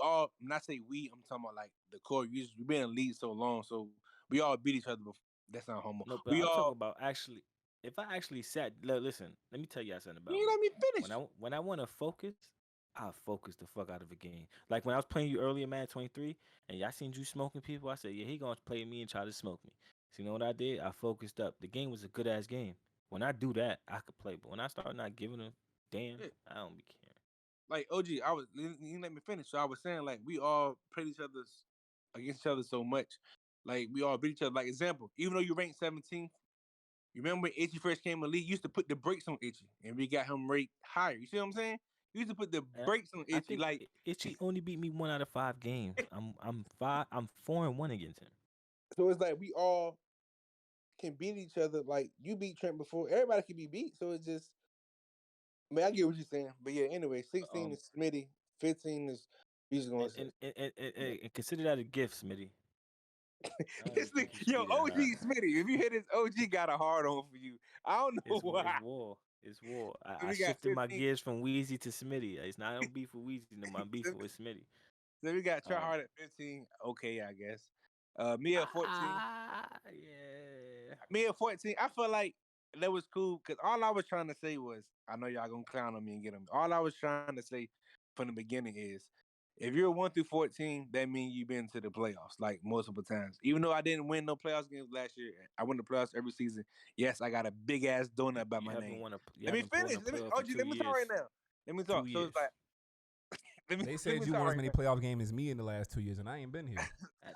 I'm not say we, I'm talking about like the core users. We've been in the league so long, so we all beat each other before. That's not homo. No, but We I'm talking all, about actually. If I actually sat, listen, let me tell you something you about ain't me. let me finish. When I want to focus, I focus the fuck out of a game. Like when I was playing you earlier, man, 23, and y'all seen you smoking people. I said, yeah, he gonna play me and try to smoke me. So you know what I did? I focused up. The game was a good ass game. When I do that, I could play. But when I start not giving a damn, Yeah. I don't be caring. Like OG, you didn't let me finish. So I was saying like we all played each other's against each other so much. Like we all beat each other. Like example, even though you ranked 17th, you remember when Itchy first came in the league, you used to put the brakes on Itchy, and we got him ranked higher. You see what I'm saying? You used to put the And brakes on I Itchy. think Like Itchy only beat me 1 out of 5 games. I'm 4-1 against him. so, it's like we all can beat each other. Like you beat Trent before, everybody can be beat. So it's just, I mean, I get what you're saying, but yeah. Anyway, 16 Um, is Smitty, 15 is we just gonna and say. and, and, and, and, and consider that a gift, Smitty. I don't This even thing, think you should yo, be that OG high. Smitty. If you hit this, OG got a hard on for you. I don't know why. It's war. It's war. So I we got shifted my 15. gears from Wheezy to Smitty. It's not on beef with Wheezy no more. I'm beef So with Smitty. we got try Um, hard at 15. Okay, I guess. Me at 14. yeah. Me at 14. I feel like that was cool because all I was trying to say was, I know y'all gonna clown on me and get them. All I was trying to say from the beginning is if you're 1 through 14, that means you've been to the playoffs like multiple times. Even though I didn't win no playoffs games last year, I win the playoffs every season. Yes, I got a big ass donut by You my haven't name. won a you Let me haven't pulled finish. a playoff in OG, let me talk 2 years. right now. Let me talk. 2 So years. it's like, let They me said you talk won as right many now. playoff games as me in the last 2 years, and I ain't been here.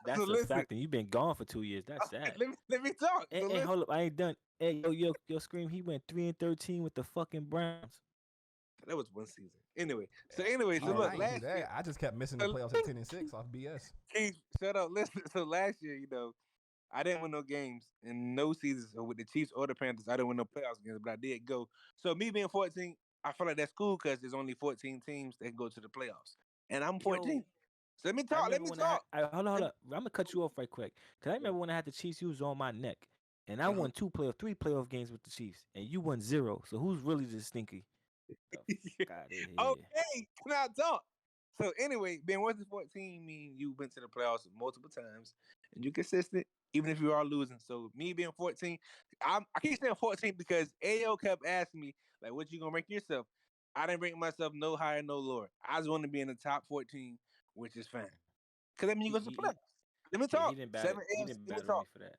That's So a listen, fact, and you've been gone for 2 years. That's sad. let me talk. Hey, So hey, listen, hold up, I ain't done. Hey, yo, Scream. He went 3-13 with the fucking Browns. that was one season. Anyway, so Yeah, look, I ain't do last year, that. I just kept missing the so, playoffs at 10-6 off BS. Keith, shut up. Listen. So last year, I didn't win no games in no seasons with the Chiefs or the Panthers. I didn't win no playoffs games, but I did go. So me being 14, I feel like that's cool because there's only 14 teams that can go to the playoffs, and I'm 14. Yo, So let me I talk. Let remember me when talk. hold Let up. I'm gonna cut you off right quick. Cause I me, remember when I had the Chiefs, you was on my neck, and I uh-huh. won three playoff games with the Chiefs, and you won 0. So who's really the stinky? The fuck out of here. Okay, can I talk? So anyway, being 1 to 14 mean you went to the playoffs multiple times and you consistent, even if you are losing. So me being 14, I keep saying 14 because AO kept asking me, like, what you gonna rank yourself? I didn't rank myself no higher, no lower. I just want to be in the top 14, which is fine. Cause that means you go to the He playoffs. Let me yeah, talk. Seven he AFC. didn't Let me battle me talk. for that.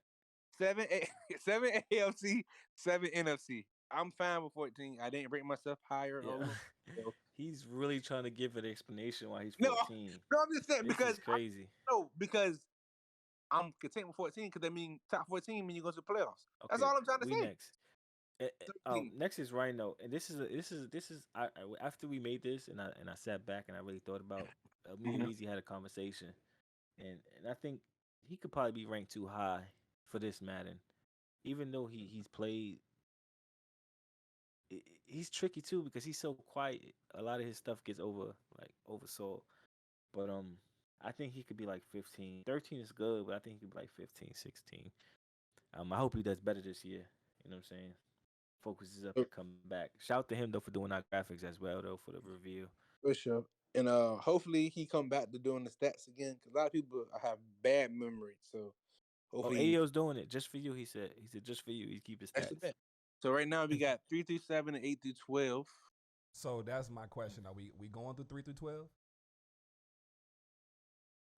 Seven A, seven AFC, seven NFC. I'm fine with 14. I didn't rank myself higher or Yeah, lower. So, he's really trying to give an explanation why he's no, 14. no, I'm just saying This because is crazy. because I'm content with 14 because that means top 14 mean you go to the playoffs. That's Okay, all I'm trying to we say. next. 13. Next is Rhino, and this is after we made this, and I sat back and I really thought about. Me and Mhm. Weezy had a conversation, and I think he could probably be ranked too high for this Madden, even though he's played. He's tricky too because he's so quiet. A lot of his stuff gets oversold. But I think he could be like 15. 13 is good, but I think he could be like 15, 16. I hope he does better this year. You know what I'm saying? Focuses up and come back. Shout to him though for doing our graphics as well though for the review. For sure. And hopefully he come back to doing the stats again because a lot of people have bad memory. So Oh, hopefully Ayo's doing it just for you. He said just for you. He keep his that's the stats. bet. So right now we got 3 through 7 and 8 through 12. So that's my question. Are we going through 3 through 12?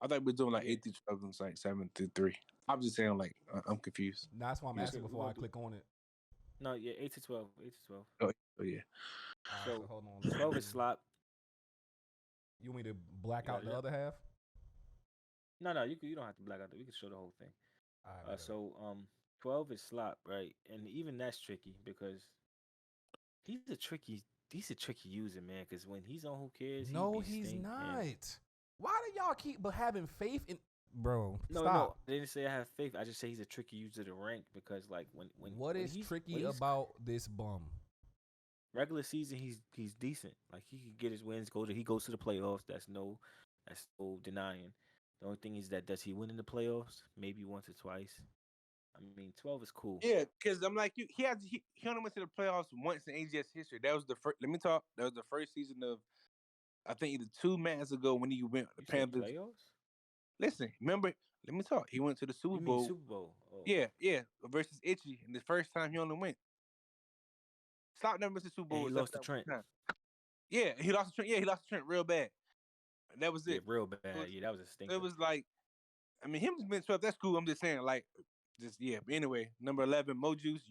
I thought we are doing like Yeah, 8 through 12 and like 7 through 3. I'm just saying like I'm confused. That's why I'm You know, asking we're before gonna I do click on it. no, yeah, 8 to 12, 8 to 12. oh yeah. All right, so So hold on. Let 12 is me. slop. You want me to black You got out it the up? other half? No, you don't have to black out. We can show the whole thing. All right, bet. So 12 is slop, right? And even that's tricky because he's a tricky user, man. Because when he's on Who Cares, he No, be he's stink. And not. Why do y'all keep having faith in, bro? no, Stop. I didn't say I have faith. I just say he's a tricky user to rank because like What when is he's tricky about this bum? regular season, he's decent. Like he can get his wins. He goes to the playoffs. That's no denying. The only thing is that does he win in the playoffs? Maybe once or twice. I mean, 12 is cool. Yeah, because I'm like you. He only went to the playoffs once in AGS history. That was the first. Let me talk. That was the first season of I think either 2 months ago when he went the You said Panthers. playoffs? Listen, remember? Let me talk. He went to the Super You mean Bowl. Super Bowl? Oh, Yeah, versus Itchy, and the first time he only went. Stop never missed the Super and Bowl he except lost for to that one Trent. time. Yeah, he lost to Trent. Yeah, he lost to Trent real bad. And that was Yeah, it. real It bad. was, Yeah, that was a it stinker. was like, I mean, him being 12. That's cool. I'm just saying, like, just yeah. But anyway, number 11, Mo Juice.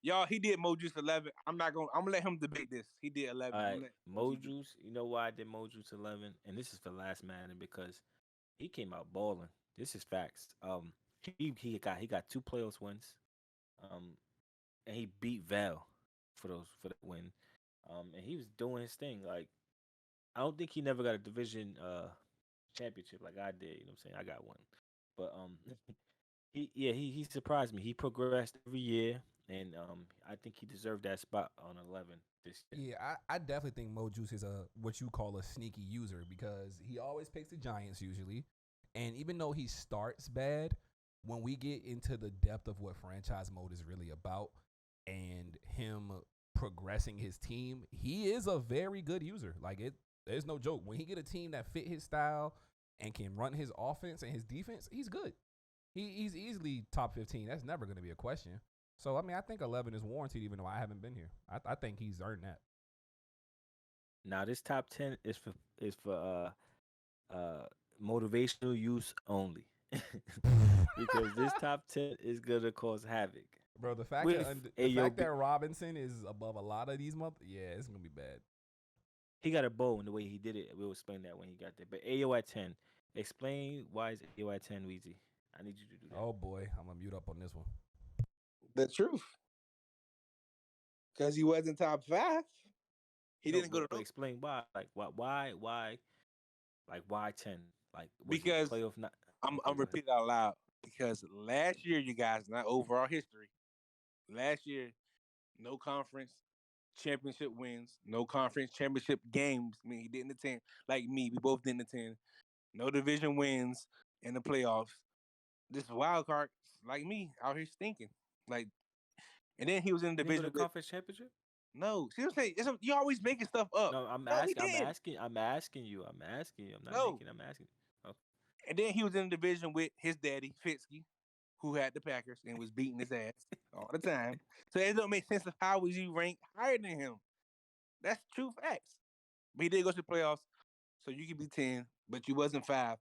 Y'all, he did Mo Juice 11. I'm gonna let him debate this. He did 11. All I'm right, gonna let OG debate. Mojuice. You know why I did Mojuice 11? And this is for last Madden because he came out balling. This is facts. He got 2 playoffs wins. Um, and he beat Val for that win. And he was doing his thing. Like I don't think he never got a division championship like I did. You know what I'm saying? I got one, but he surprised me. He progressed every year, and I think he deserved that spot on 11 this year. Yeah, I definitely think Mo Juice is a what you call a sneaky user because he always picks the Giants usually, and even though he starts bad, when we get into the depth of what franchise mode is really about and him progressing his team, he is a very good user. Like there's no joke. When he get a team that fit his style and can run his offense and his defense, he's good. He's easily top 15. That's never going to be a question. So I mean, I think 11 is warranted, even though I haven't been here. I think he's earned that. Now this top 10 is for uh, motivational use only, because this top 10 is gonna cause havoc. Bro, the fact that With the fact that AOB, Robinson is above a lot of these yeah, it's gonna be bad. he got a bow in the way he did it. We'll explain that when he got there. But AO at 10, explain why is AO at 10, Weezy? I need you to do that. Oh boy, I'm gonna mute up on this one. The truth, because he wasn't top 5. He No, didn't go to but no explain why. Like why 10? Like was it because playoff not? I'm Okay, go ahead. repeating out loud because last year, you guys, not overall history. Last year, no conference championship wins, no conference championship games. I mean, he didn't attend. Like me, we both didn't attend. No division wins in the playoffs. This wild card, like me, out here stinking. Like, and then he was in He the didn't go division to with conference championship. no. See what I'm saying? You always making stuff up. No, I'm No, he asking. I'm didn't. asking. I'm asking you. I'm asking you. I'm not No. making. I'm asking. Okay. And then he was in the division with his daddy, Fitzky, who had the Packers and was beating his ass all the time. So it don't make sense of how was you ranked higher than him. That's true facts. But he did go to the playoffs, so you could be 10, but you wasn't 5.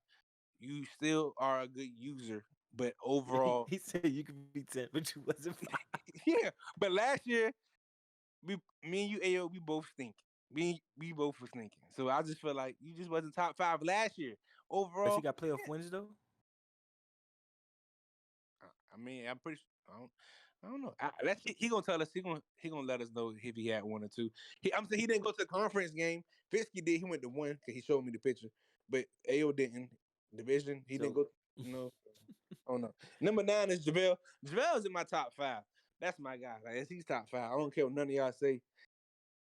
You still are a good user, but overall, He said you could be 10, but you wasn't 5. yeah. But last year, me and you, AO, we both stink. We both were stinking. So I just feel like you just wasn't top 5 last year. Does he Overall, got playoff yeah. wins though? I mean, I'm pretty. I don't know. Let's he gonna tell us. He gonna let us know if he had 1 or 2. I'm saying he didn't go to the conference game. Fitzky did. He went to one because he showed me the picture. But AO didn't. Division. He didn't So go. You know. I don't know. Number 9 is JaVale. JaVale is in my top 5. That's my guy. Like he's top 5. I don't care what none of y'all say.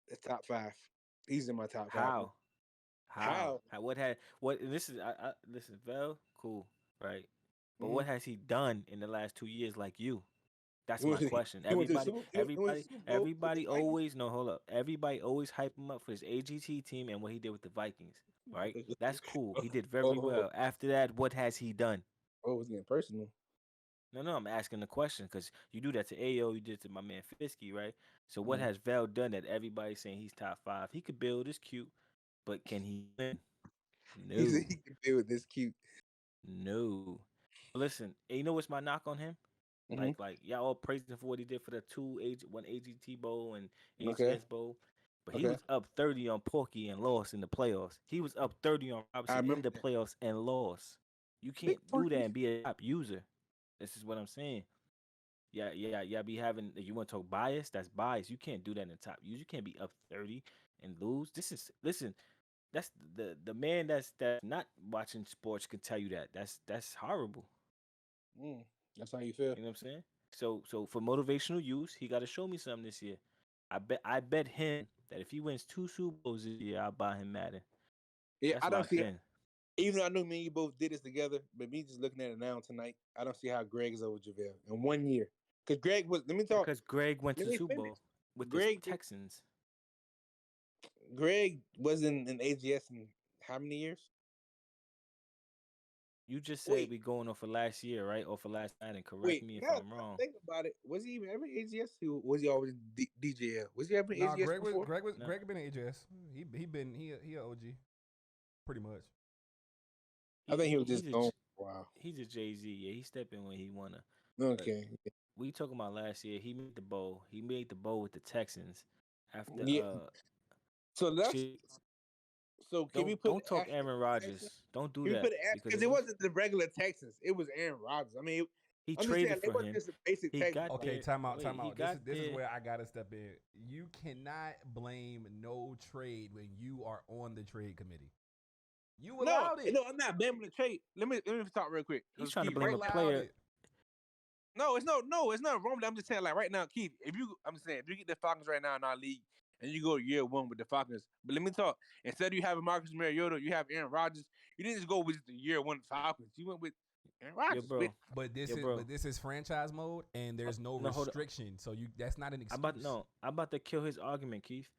It's top 5. He's in my top 5. how? How? How? What had what? This is listen, Vel, cool, right? But Mm-hmm. what has he done in the last 2 years like you? That's He my went to, question. he went to the Super. He went to the Super Bowl with the Everybody Vikings. always no, hold up. Everybody always hype him up for his AGT team and what he did with the Vikings, right? That's cool. He did very oh, well. After that, what has he done? it's getting personal. No, I'm asking the question because you do that to AO, you did it to my man Fisky, right? So what Mm. has Vel done that everybody's saying he's top 5? He could build, it's cute, but can he win? He said No, he could deal with this cute. no. Listen, and you know what's my knock on him? Mm-hmm. Like y'all all praising him for what he did for the one AGT bowl and Okay. AGS bowl, but he Okay. was up 30 on Porky and lost in the playoffs. He was up 30 on I Robinson in remember the that. playoffs and lost. You Big can't do that Porky. and be a top user. This is what I'm saying. Yeah. Be having. You want to talk bias? That's bias. You can't do that in the top user. You can't be up 30 and lose. This is listen. That's the man that's not watching sports can tell you that. That's horrible. Mm. That's how you feel. You know what I'm saying? So for motivational use, he got to show me something this year. I bet him that if he wins 2 Super Bowls this year, I'll buy him Madden. Yeah, That's I don't locked see. in. Even though I know me and you both did this together, but me just looking at it now tonight, I don't see how Greg is over JaVale in 1 year. Because Greg was. Let me talk. Because Greg went to Let the me Super finish. Bowl with the Greg. Texans. Greg was in AGS in how many years? You just said Wait, we going off for last year, right? Or for last night, and correct wait. me if Now I'm I wrong. think about it. Was he even ever AGS? Was he always DJL? Was he ever Nah, AGS before? No, Greg been in AJS. He a OG pretty much. I think he was he's just a gone. Wow. he's a Jay Z. Yeah, he step in when he wanna. But Okay. we talking about last year. He made the bowl. He made the bowl with the Texans after Yeah. So that's shit. so. Can we put Don't talk asterisk Aaron on Texans? Rodgers. Don't do Can we that put an asterisk? because Because if it you wasn't the regular Texans. It was Aaron Rodgers. I mean, he I'm just saying traded it for wasn't him, just a basic he Texans. got Okay, there. time out, Wait, time he out. got This is there. where I gotta step in. You cannot blame no trade when you are on the trade committee. You No, allowed it. no, I'm not blaming the trade. Let me talk real quick. He's 'Cause trying to Keith, blame right a now, Allowed player. it. no, it's not wrong. I'm just saying, like right now, Keith, I'm just saying, if you get the Falcons right now in our league, and you go year 1 with the Falcons, but let me talk. Instead of you having Marcus Mariota, you have Aaron Rodgers. You didn't just go with the year 1 Falcons. You went with Aaron Yo, Rodgers. bro. Yo, bro. But this is franchise mode and there's no No, hold on. restriction. So that's not an excuse. I'm about to kill his argument, Keith.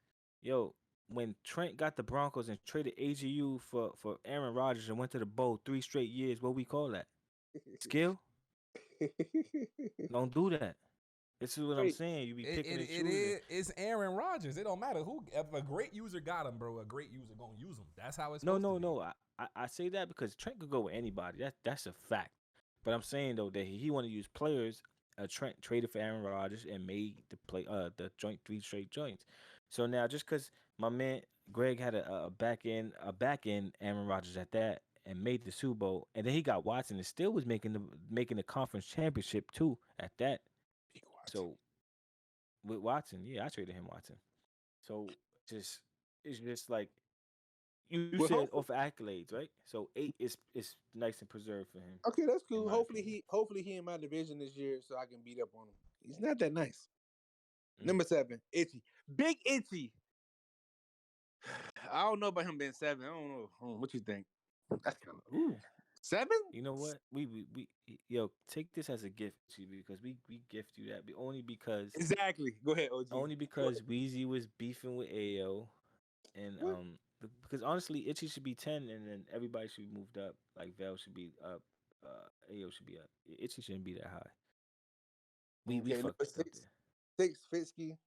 Yo, when Trent got the Broncos and traded AGU for Aaron Rodgers and went to the bowl 3 straight years, what we call that? Skill? Don't do that. This is what I'm Wait, saying. You be It, picking it, and it choosing. is. It's Aaron Rodgers. It don't matter who. If a great user got him, bro, a great user gonna use him. That's how it's No, supposed to no, be. no. I say that because Trent could go with anybody. That's a fact. But I'm saying though that he want to use players. Trent traded for Aaron Rodgers and made the joint three straight joints. So now just because my man Greg had a back end Aaron Rodgers at that and made the Super Bowl, and then he got Watson and still was making the conference championship too at that. Big Watson. So with Watson, yeah, I traded him Watson. So just it's just like you Well, said hopefully, off accolades, right? So 8 is nice and preserved for him, okay, that's in cool. my opinion. Hopefully he in my division this year, so I can beat up on him. He's not that nice. Mm. Number 7, Itchy, Big Itchy. I don't know about him being 7. I don't know. What you think? That's kind of ooh 7. You know what? Yo, take this as a gift to you because we gift you that Exactly. Go ahead, OG. only Go ahead. because Weezy was beefing with Ayo and What? because honestly Itchy should be 10 and then everybody should be moved up. Like Vel should be up, Ayo should be up. Itchy shouldn't be that high. We Okay, number fucked up 6, there. Fitzky.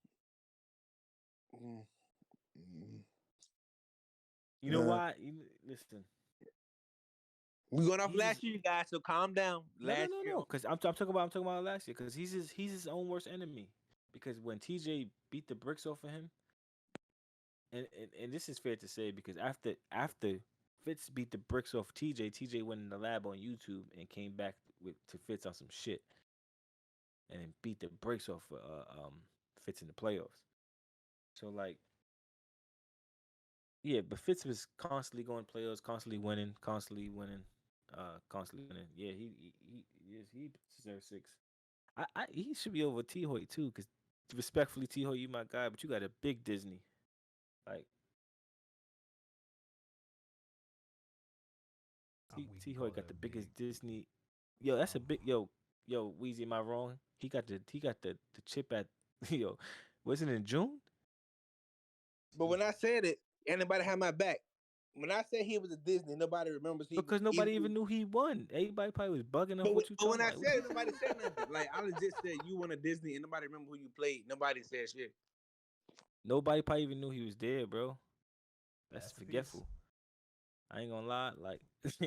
Mm, mm, You know uh, why? Listen. we going off He's his, last year, guys. So calm down. no, no, Last no, year. no. Because I'm talking about last year. Because he's his own worst enemy. Because when TJ beat the bricks off of him, and this is fair to say because after Fitz beat the bricks off TJ went in the lab on YouTube and came back to Fitz on some shit, and then beat the bricks off Fitz in the playoffs. So like, yeah, but Fitz was constantly going playoffs, constantly winning. Yeah, he deserves 6. He should be over T Hoy too, because respectfully, T Hoy, you my guy, but you got a big Disney. Like We T can Hoy call it got a the big. biggest Disney. Yo, that's a Um, big yo Weezy. Am I wrong? He got the chip at yo. Wasn't it in June? But when I said it, anybody had my back. When I said he was a Disney, nobody remembers he Because even. nobody even knew he won. Everybody probably was bugging off But what you when talking I about. said it, nobody said nothing. Like I legit said you won a Disney, and nobody remember who you played. Nobody said shit. Nobody probably even knew he was there, bro. That's that's the piece. forgetful. I ain't gonna lie. Like,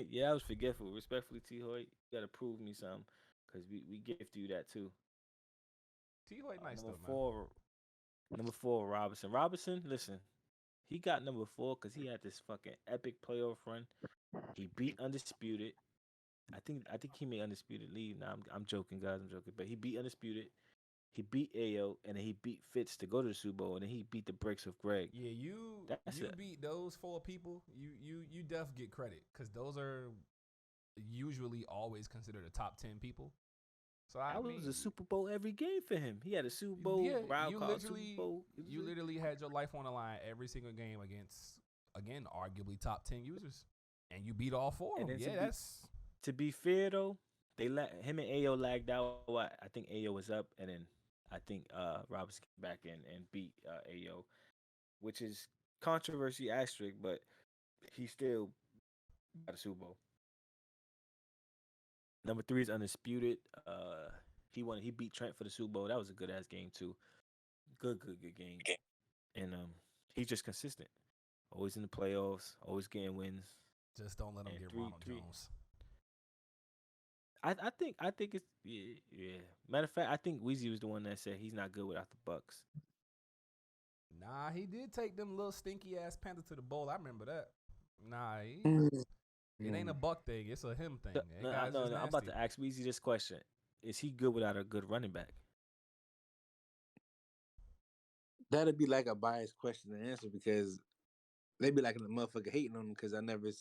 yeah, I was forgetful. Respectfully, T Hoy, you gotta prove me something, cause we gift you that too. T Hoy nice Number though, man. four, number 4, Robinson. Robinson, listen, he got number 4 because he had this fucking epic playoff run. He beat Undisputed. I think he made Undisputed leave. Now I'm joking, guys. I'm joking, but he beat Undisputed. He beat Ayo, and then he beat Fitz to go to the Super Bowl, and then he beat the brakes of Greg. Yeah, you That's you beat those 4 people. You def get credit because those are usually always considered the top 10 people. So I that was a mean, Super Bowl every game for him. He had a Super Bowl, yeah, wild card Super Bowl. It was you literally had your life on the line every single game against again arguably top 10 users, and you beat all 4 of and them. then Yeah, that's to be fair though, him and Ayo lagged out. I think Ayo was up, and then I think Robinson came back and beat Ayo, which is controversy asterisk, but he still got a Super Bowl. Number 3 is undisputed. He beat Trent for the Super Bowl. That was a good ass game too. Good game. And he's just consistent. Always in the playoffs. Always getting wins. just don't let them And get three Ronald three. Jones. I think it's yeah. Matter of fact, I think Weezy was the one that said he's not good without the Bucks. Nah, he did take them little stinky ass Panthers to the bowl. I remember that. Nah, it ain't a Buck thing. It's a him thing. That guy's just No. I'm about nasty. to ask Weezy this question: is he good without a good running back? That'd be like a biased question to answer because they be like a motherfucker hating on him because I never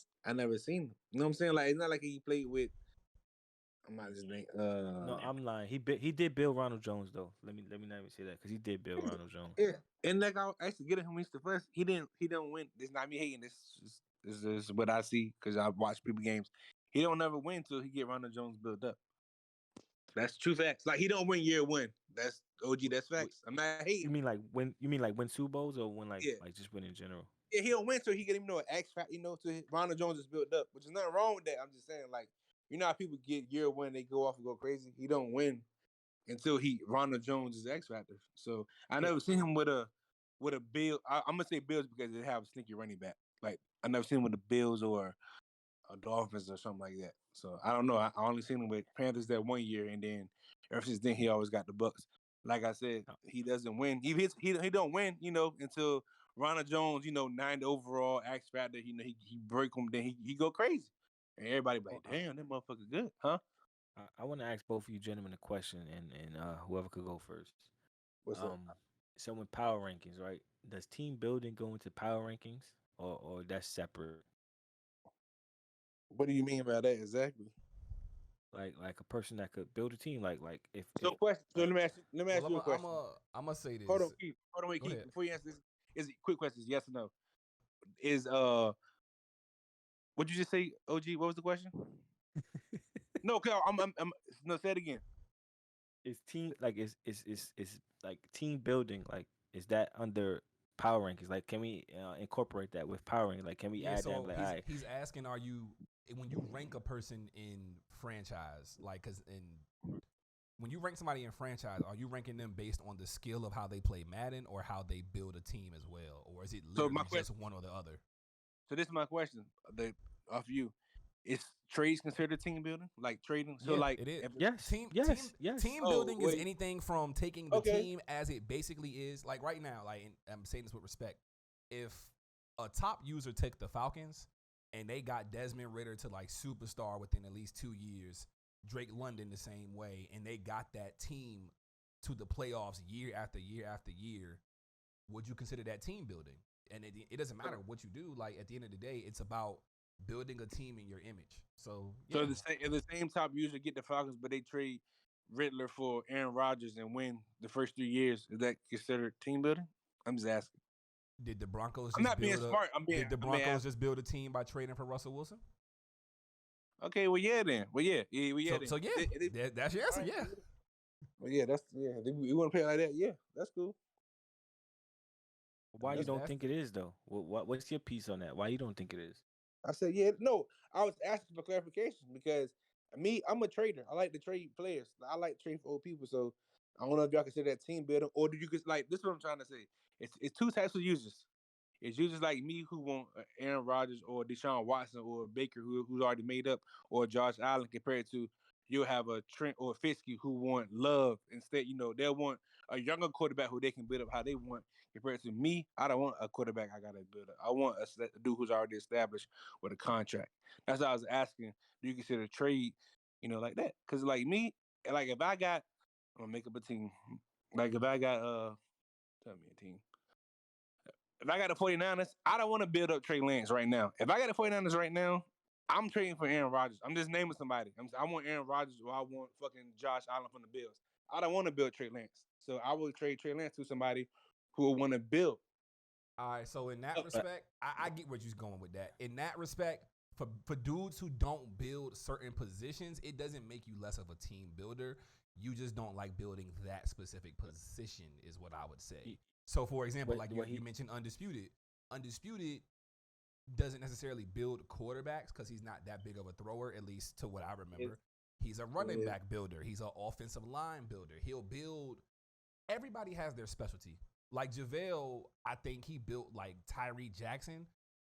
seen him. You know what I'm saying? Like it's not like he played with. I'm not just name. No, I'm lying. He did build Ronald Jones though. Let me not even say that because he did build Ronald Jones. Yeah, and like I actually get him reached the first. He didn't win. This not me hating. This is what I see because I watch people games. He don't never win till he get Ronald Jones built up. That's true facts. Like he don't win year 1. That's OG. That's Wait, facts. I'm not hating. you mean like win Super Bowls or win Yeah, like just win in general? yeah. He don't win till he get him an X factor. To Ronald Jones is built up, which is nothing wrong with that. I'm just saying like you know how people get year 1 they go off and go crazy. He don't win until Ronald Jones is X Factor. So I never seen him with a Bill. I'm gonna say Bills because they have a sneaky running back. Like I never seen him with the Bills or Dolphins or something like that. So I don't know. I only seen him with Panthers that 1 year, and then ever since then he always got the Bucks. Like I said, he doesn't win. He don't win, until Ronald Jones, 90 overall X Factor. He break him, then he go crazy, and everybody be like, damn, that motherfucker good, huh? I want to ask both of you gentlemen a question, and whoever could go first. What's up? Um, so in power rankings, right? Does team building go into power rankings, or that's separate? What do you mean by that exactly? Like a person that could build a team, like if So question. So like let me Well, ask you a question. I'm gonna say this. Hold on, Keith. Hold on, wait, Go Keith. ahead. Before you answer this, is it quick questions? Yes or no? Is what you just say, OG? What was the question? No, I'm no. Say it again. is team like is like team building, like is that under power rankings? Like can we incorporate that with power rankings? Like can we Yeah, add that? so Like all right, he's asking, are you when you rank a person in franchise, like, cause in when you rank somebody in franchise, are you ranking them based on the skill of how they play Madden or how they build a team as well, or is it So literally my just question. one or the other? So this is my question. Off you. Is trades considered team building? Like trading? So Yeah, like it is. if yes, Team team yes, yes. team oh building is wait. anything from taking the Okay. team as it basically is. Like right now, like and I'm saying this with respect. If a top user took the Falcons and they got Desmond Ritter to like superstar within at least 2 years, Drake London the same way, and they got that team to the playoffs year after year after year, would you consider that team building? And it doesn't matter what you do. Like at the end of the day, it's about building a team in your image. So yeah, So the same top user get the Falcons, but they trade Riddler for Aaron Rodgers and win the first 3 years. Is that considered team building? I'm just asking. did the Broncos I'm just not being build a smart. did the I'm being Broncos asking. just build a team by trading for Russell Wilson? Okay, well yeah then. Well yeah So then. so yeah, that's your All answer. right, Yeah. well yeah, that's yeah. You want to play it like that? Yeah, that's cool. I mean, Why you don't that's think it is though? What's your piece on that? Why you don't think it is? I said, yeah, no. I was asking for clarification because I'm a trader. I like to trade players. I like to trade for old people. So I don't know if y'all consider that team building or do you just like this is what I'm trying to say. It's two types of users. It's users like me who want Aaron Rodgers or Deshaun Watson or Baker who's already made up or Josh Allen compared to you'll have a Trent or Fiske who want Love instead. They'll want a younger quarterback who they can build up how they want. Compared to me, I don't want a quarterback I gotta build up. I want a dude who's already established with a contract. That's why I was asking, do you consider trade, like that? Because like me, like if I got, I'm gonna make up a team. Like if I got, tell me a team. If I got the 49ers, I don't want to build up Trey Lance right now. If I got the 49ers right now, I'm trading for Aaron Rodgers. I'm just naming somebody. I want Aaron Rodgers or I want fucking Josh Allen from the Bills. I don't want to build Trey Lance. So I will trade Trey Lance to somebody who will want to build. All right, so in that Uh, respect, I get what you're going with that. In that respect, for dudes who don't build certain positions, it doesn't make you less of a team builder. You just don't like building that specific position, is what I would say. He- So, for example, like what you he mentioned, Undisputed. Undisputed doesn't necessarily build quarterbacks because he's not that big of a thrower, at least to what I remember. He's a running back builder. He's an offensive line builder. He'll build. Everybody has their specialty. Like JaVale, I think he built like Tyree Jackson,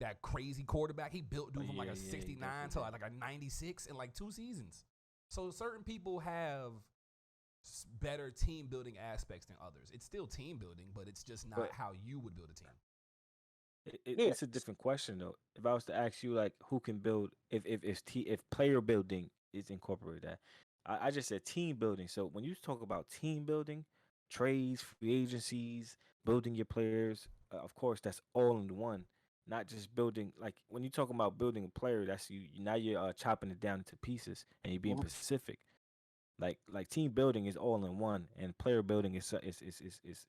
that crazy quarterback. He built dude from like a he 69 definitely to did. like a 96 in like 2 seasons. So certain people have better team building aspects than others. It's still team building, but it's just not But how you would build a team. Yeah. it's a different question though. If I was to ask you like who can build if player building is incorporated that, I just said team building. So when you talk about team building, trades, free agencies, building your players, of course that's all in one. Not just building like when you talk about building a player, that's now you're chopping it down into pieces and you're being Mhm. specific. Like team building is all in one, and player building is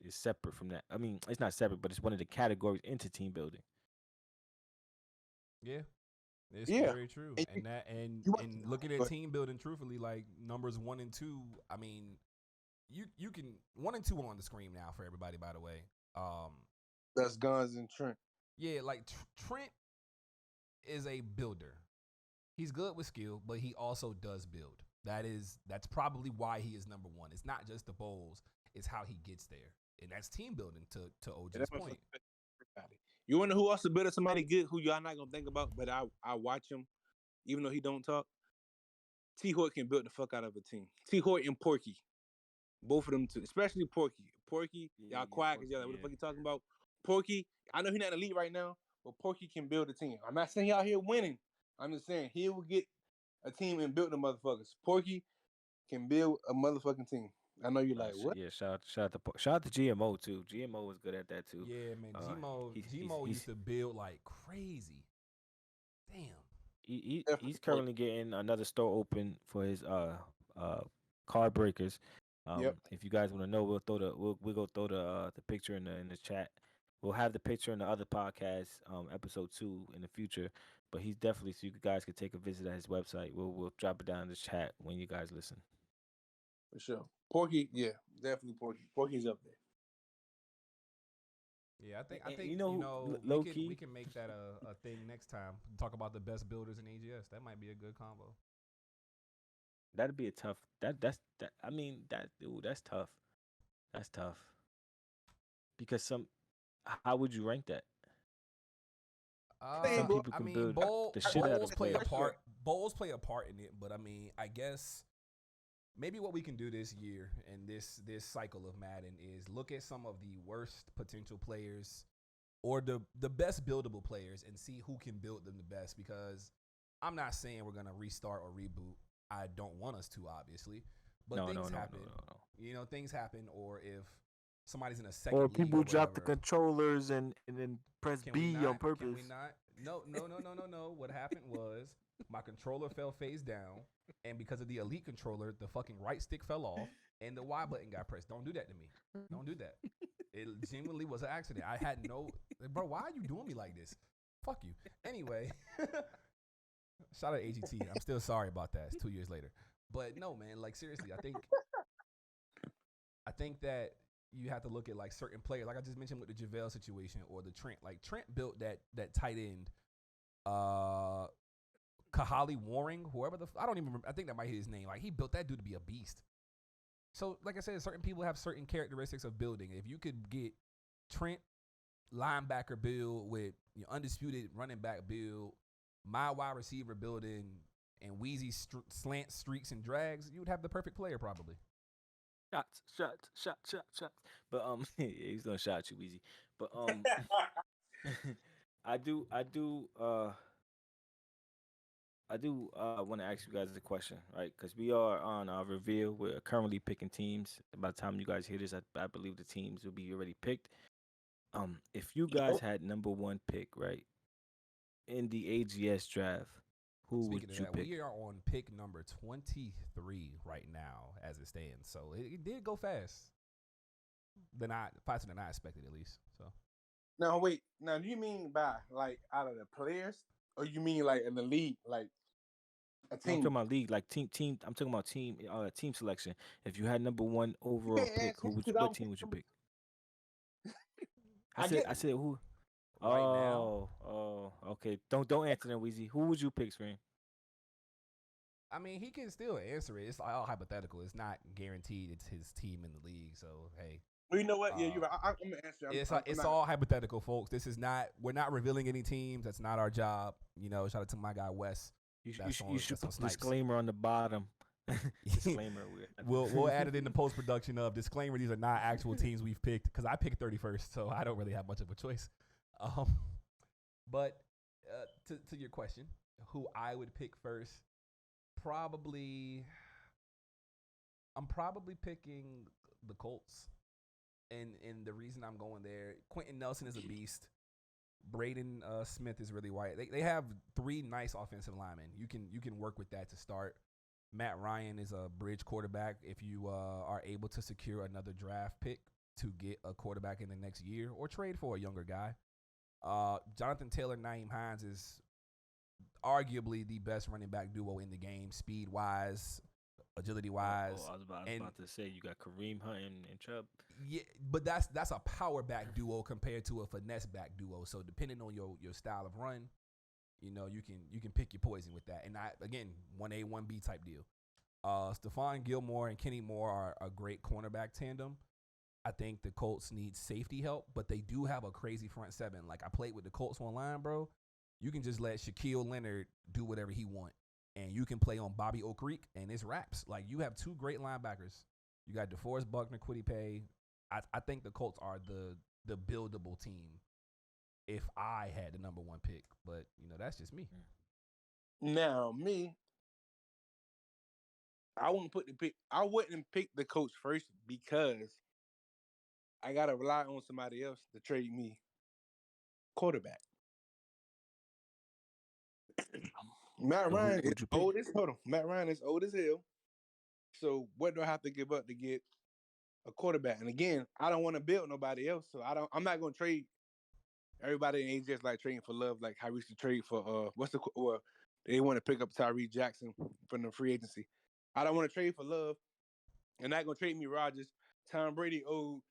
separate from that. I mean, it's not separate, but it's one of the categories into team building. Yeah. It's Yeah. very true. And And that and you want and looking at but team building truthfully, like numbers 1 and 2, I mean, you can 1 and 2 on the screen now for everybody, by the way. that's Guns and Trent. Yeah, like Trent is a builder. He's good with skill, but he also does build. That's probably why he is number one. It's not just the bowls; it's how he gets there, and that's team building. To OG's point. You wanna know who also built somebody good who y'all not gonna think about, but I watch him even though he don't talk. T. Hoyt can build the fuck out of a team. T. Hoyt and Porky, both of them too, especially Porky. Porky, y'all quiet because y'all like, what the fuck you talking about? Porky, I know he's not elite right now, but Porky can build a team. I'm not saying y'all here winning. I'm just saying he will get a team and build the motherfuckers. Porky can build a motherfucking team. I know you're like, what? Yeah, shout out to GMO too. GMO was good at that too. Yeah, man. He's Gmo used to build like crazy. Damn. he's currently getting another store open for his card breakers. Yep. If you guys want to know, we'll go throw the picture in the chat. We'll have the picture in the other podcast, episode 2 in the future. But he's definitely, so you guys can take a visit at his website. We'll drop it down in the chat when you guys listen. For sure. Porky, yeah, definitely Porky. Porky's up there. Yeah, I And think you know, low key, we can make that a thing next time. Talk about the best builders in AGS. That might be a good combo. that'd be a tough. That. I mean, that's tough. That's tough. Because how would you rank that? Some people I can mean, build the shit out bowls of play a players. part. Bowls play a part in it, but I mean, I guess maybe what we can do this year and this cycle of Madden is look at some of the worst potential players or the best buildable players and see who can build them the best. Because I'm not saying we're gonna restart or reboot. I don't want us to, obviously, but things happen. No. You know, things happen, or if somebody's in a second Or league people or drop the whatever. controllers and then press Can we B not? on purpose. Can we not? No. What happened was my controller fell face down, and because of the elite controller, the fucking right stick fell off, and the Y button got pressed. Don't do that to me. Don't do that. It genuinely was an accident. I had no, bro. Why are you doing me like this? Fuck you. Anyway, shout out AGT. I'm still sorry about that. It's 2 years later, but no, man. Like seriously, I think that you have to look at like certain players, like I just mentioned with the JaVale situation or the Trent. Like Trent built that tight end, Kahali Waring, whoever I don't even remember. I think that might be his name. Like he built that dude to be a beast. So like I said, certain people have certain characteristics of building. If you could get Trent linebacker build with your undisputed running back build, my wide receiver building, and Wheezy slant streaks and drags, you would have the perfect player probably. Shots. But yeah, he's gonna shot you easy. But I do want to ask you guys a question, right? Because we are on our reveal. We're currently picking teams. By the time you guys hear this, I believe the teams will be already picked. If you guys had number 1 pick, right, in the AGS draft, who Speaking would of you that, pick? we are on pick number 23 right now as it stands. So it did go fast. Faster than I expected at least. So Now wait. Now do you mean by like out of the players, or you mean like in the league, like a I'm team? talking about league, like team. I'm talking about team selection. If you had number 1 overall can't pick, answer because what team would you pick? I I said who? right now, Okay. Don't answer that, Weezy. Who would you pick, Scream? I mean, he can still answer it. It's all hypothetical. It's not guaranteed. It's his team in the league. So hey, Well, you know what? Yeah, you're right. I'm gonna answer. it's all hypothetical, folks. This is not. We're not revealing any teams. That's not our job. You know, shout out to my guy Wes. You That's should on put Snipes. disclaimer on the bottom. Disclaimer. We'll add it in the post production of disclaimer. These are not actual teams we've picked because I picked 31st, so I don't really have much of a choice. But to your question, who I would pick first, I'm probably picking the Colts, and the reason I'm going there, Quentin Nelson is a beast. Braden Smith is really white. They have 3 nice offensive linemen. You can work with that to start. Matt Ryan is a bridge quarterback. If you are able to secure another draft pick to get a quarterback in the next year or trade for a younger guy, Jonathan Taylor, Naeem Hines is arguably the best running back duo in the game, speed wise, agility wise. I was about to say you got Kareem Hunt and Chubb. Yeah, but that's a power back duo compared to a finesse back duo. So depending on your style of run, you know, you can pick your poison with that. And again, 1A, 1B type deal. Stephon Gilmore and Kenny Moore are a great cornerback tandem. I think the Colts need safety help, but they do have a crazy front seven. Like, I played with the Colts online, bro. You can just let Shaquille Leonard do whatever he want, and you can play on Bobby O'Creek, and it's raps. Like, you have two great linebackers. You got DeForest Buckner, Kwity Paye. I think the Colts are the buildable team if I had the number one pick, but that's just me. Now, me, I wouldn't pick the coach first because I gotta rely on somebody else to trade me quarterback. Matt So Ryan is who'd you pick? old as hold on. Matt Ryan is old as hell. So what do I have to give up to get a quarterback? And again, I don't want to build nobody else. So I'm not gonna trade everybody ain't just like trading for love, like how we used to trade for they want to pick up Tyree Jackson from the free agency. I don't want to trade for love. And not gonna trade me Rodgers, Tom Brady. Oh,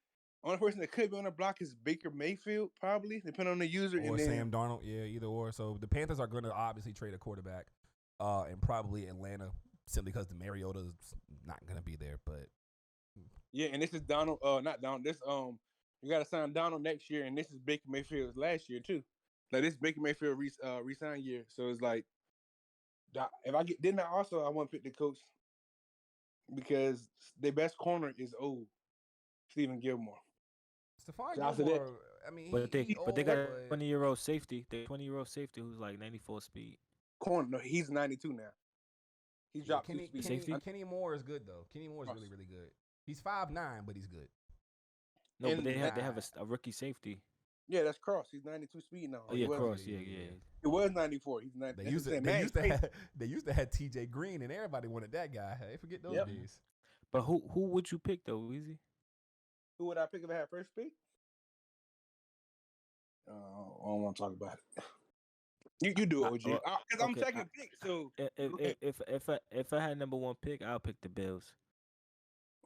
only person that could be on the block is Baker Mayfield, probably, depending on the user. Or and then, Sam Darnold, yeah, either or. So the Panthers are going to obviously trade a quarterback, and probably Atlanta simply because the Mariota's not going to be there. But yeah, and this is Donald. Not Donald. This you got to sign Donald next year, and this is Baker Mayfield's last year too. Like this Baker Mayfield resign year. So it's like, if I get I want to pick the coach because their best corner is old, Stephen Gilmore. Stephon So after that, Gilmore, I mean, But they old, got a 20-year-old safety. The 20-year-old safety who's like 94 speed. corner. No, he's 92 now. He dropped 2 speed. Safety? Kenny Moore is good though. Kenny Moore is really, really good. He's 5'9", but he's good. No, but And- they have a rookie safety. Yeah, that's Cross. He's 92 speed now. Oh yeah, was, Cross. Yeah. It was 94. He's 90. They used to have T.J. Green, and everybody wanted that guy. Hey, forget those days. But who would you pick though, Weezy? Who would I pick if I had first pick? I don't want to talk about it. You do it, OG. Because I'm second pick. So if I had number one pick, I'll pick the Bills.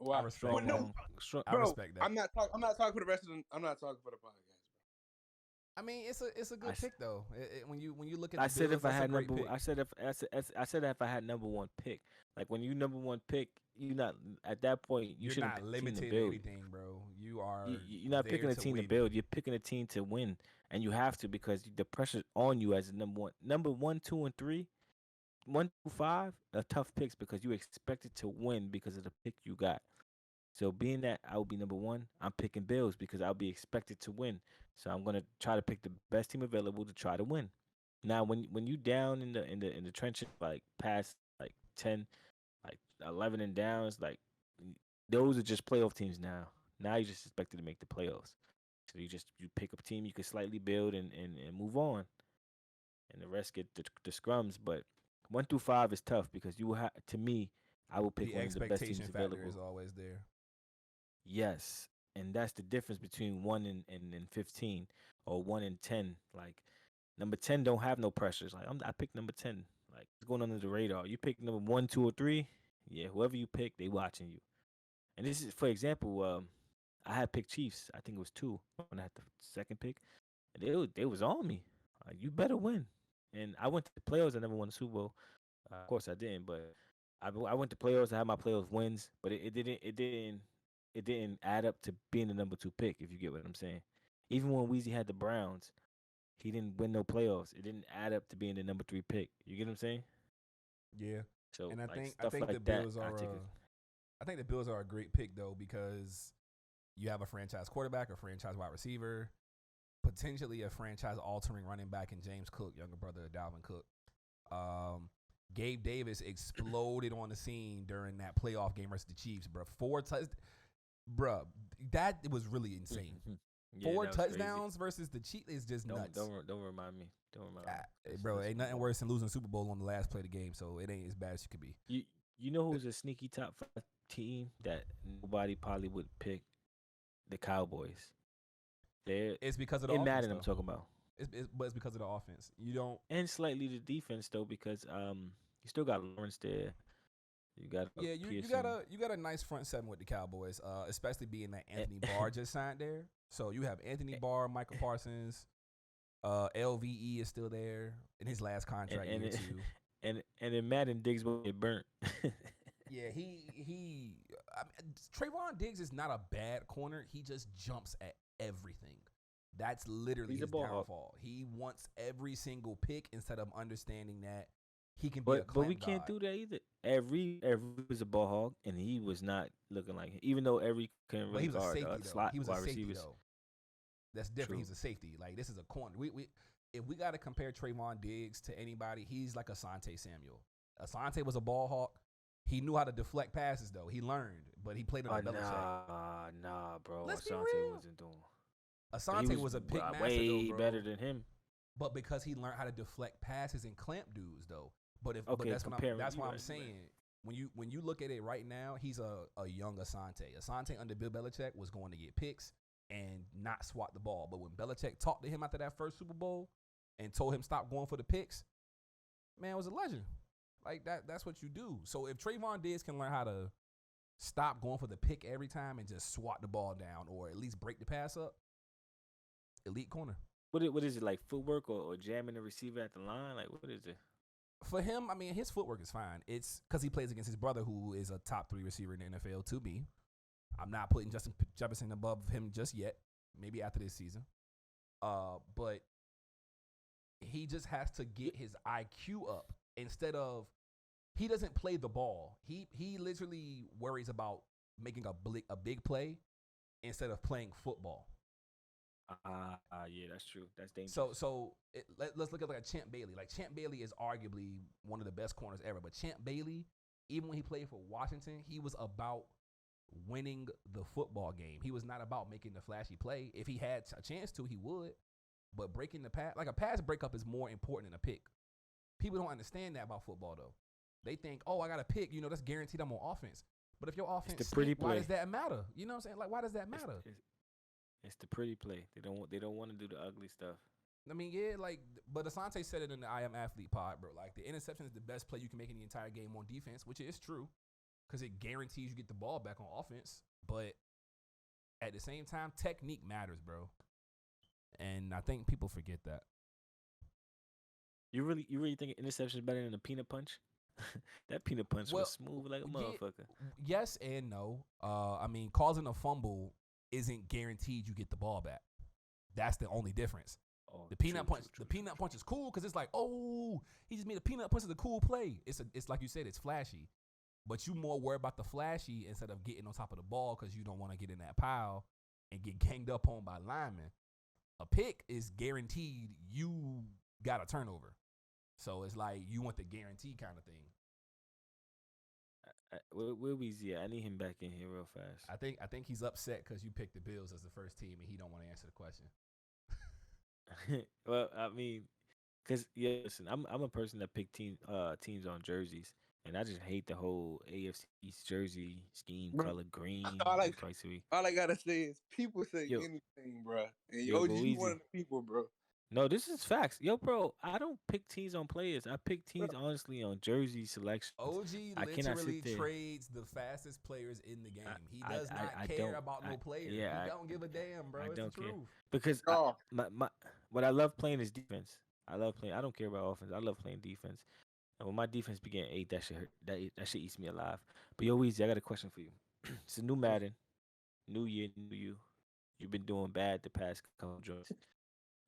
wow. I respect that. I Bro, respect that. I'm not talking for the rest of the. I'm not talking for the podcast. I mean, it's a good pick though. When you look at I the said Bills, if I that's a had great number, pick. I said if I had number one pick. Like when you number one pick, you not at that point. You're shouldn't not pick a team to limited build. anything, bro. You are. You're not picking a team to build. You're picking a team to win, and you have to because the pressure's on you as a number one, 2, and 3. 1 through 5 are tough picks because you expected to win because of the pick you got. So being that I will be number one, I'm picking Bills because I'll be expected to win. So I'm gonna try to pick the best team available to try to win. Now, when you down in the trenches, like past like 10, like 11 and downs, like those are just playoff teams now. Now you're just expected to make the playoffs. So you pick a team you can slightly build and move on, and the rest get the scrums. But 1 through 5 is tough because to me, I will pick The one of the best teams expectation factor available. is always there. Yes, and that's the difference between 1 and 15 or 1 and 10. Like number 10 don't have no pressures. Like I picked number 10. Like it's going under the radar. You pick number 1, 2, or 3. Yeah, whoever you pick, they watching you. And this is, for example, I had picked Chiefs. I think it was 2 when I had the second pick, and they was on me. Like, you better win. And I went to the playoffs. I never won the Super Bowl. Of course, I didn't. But I went to playoffs. I had my playoff wins, but it didn't add up to being the number 2 pick. If you get what I'm saying. Even when Weezy had the Browns, he didn't win no playoffs. It didn't add up to being the number 3 pick. You get what I'm saying? Yeah. So And I like, think stuff like the that, Bills are. I think the Bills are a great pick though because you have a franchise quarterback, a franchise wide receiver, potentially a franchise altering running back in James Cook, younger brother of Dalvin Cook. Gabe Davis exploded on the scene during that playoff game versus the Chiefs, bro. 4 touchdowns, bro. That was really insane. Yeah, 4 that was touchdowns versus the Chiefs is just nuts. Don't remind me. Don't remind me. Bro, ain't nothing worse than losing Super Bowl on the last play of the game, so it ain't as bad as you could be. You know who's a sneaky top 5 team that nobody probably would pick? The Cowboys. It's because of the in offense, Madden though. I'm talking about. But it's because of the offense. You don't. And slightly the defense though, because you still got Lawrence there. You got you got a nice front seven with the Cowboys, especially being that Anthony Barr just signed there. So you have Anthony Barr, Michael Parsons, LVE is still there in his last contract year too. And in Madden, Diggs will get burnt. Yeah, I mean, Trayvon Diggs is not a bad corner. He just jumps at everything. That's literally He's a his ball hawk. downfall. He wants every single pick instead of understanding that he can be a But we clamp can't god. do that either. Every was a ball hog, and he was not looking like it. Even though every couldn't But he really was a guard safety though. slot He was a wide safety receivers. though. That's different. True. He's a safety. Like this is a corner. We if we got to compare Trayvon Diggs to anybody, he's like Asante Samuel. Asante was a ball hawk. He knew how to deflect passes though. He learned, but he played under Belichick. Nah, bro. Let's be Asante real. wasn't doing. Asante was a pick master way though, bro. better than him. But because he learned how to deflect passes and clamp dudes though. But Okay, that's comparing that's you why I'm right, you saying right. when you look at it right now, he's a young Asante. Asante under Bill Belichick was going to get picks and not swat the ball. But when Belichick talked to him after that first Super Bowl and told him stop going for the picks, man, it was a legend. Like that's what you do. So if Trayvon Diggs can learn how to stop going for the pick every time and just swat the ball down or at least break the pass up, elite corner. What is it like footwork or jamming the receiver at the line? Like what is it? For him, I mean, his footwork is fine. It's because he plays against his brother, who is a top 3 receiver in the NFL. To me, I'm not putting Justin Jefferson above him just yet. Maybe after this season, but he just has to get his IQ up instead of he doesn't play the ball. He literally worries about making a big play instead of playing football. Yeah, that's true. That's dangerous. Let's look at like a Champ Bailey. Like Champ Bailey is arguably one of the best corners ever. But Champ Bailey, even when he played for Washington, he was about winning the football game. He was not about making the flashy play. If he had a chance to, he would. But breaking the pass, like a pass breakup, is more important than a pick. People don't understand that about football though. They think, oh, I got a pick. You know, that's guaranteed I'm on offense. But if your offense, the pretty why play. does that matter? You know what I'm saying? Like, why does that matter? It's the pretty play. They don't want to do the ugly stuff. I mean, yeah, like, but Asante said it in the I Am Athlete pod, bro. Like, the interception is the best play you can make in the entire game on defense, which is true, because it guarantees you get the ball back on offense. But at the same time, technique matters, bro. And I think people forget that. You really think an interception is better than a peanut punch? That peanut punch was smooth like a motherfucker. Yes and no. I mean, causing a fumble isn't guaranteed you get the ball back. That's the only difference. Oh, The peanut punch is cool because it's like, oh, he just made a peanut punch is a cool play. It's like you said, it's flashy, but you more worry about the flashy instead of getting on top of the ball because you don't want to get in that pile and get ganged up on by linemen. A pick is guaranteed you got a turnover, so it's like you want the guarantee kind of thing. Where Weezy at? I need him back in here real fast. I think he's upset because you picked the Bills as the first team and he don't want to answer the question. Well, I mean, cause yeah, listen, I'm a person that pick teams on jerseys, and I just hate the whole AFC East jersey scheme, Bro, color green twice a week. all I gotta say is people say Yo, anything, bro. And yo, OG, but you one Weezy. of the people, bro. No, this is facts. Yo, bro, I don't pick teams on players. I pick Bro, teams honestly on jersey selections. OG I cannot literally sit there. trades the fastest players in the game. He does I not care don't. about no player. Yeah, He don't give a damn, bro. I It's the don't care truth. because oh, what I love playing is defense. I love playing. I don't care about offense. I love playing defense. And when my defense be getting 8, that shit hurt. That shit eats me alive. But yo, Weezy, I got a question for you. It's a new Madden, new year, new you. You've been doing bad the past couple joints.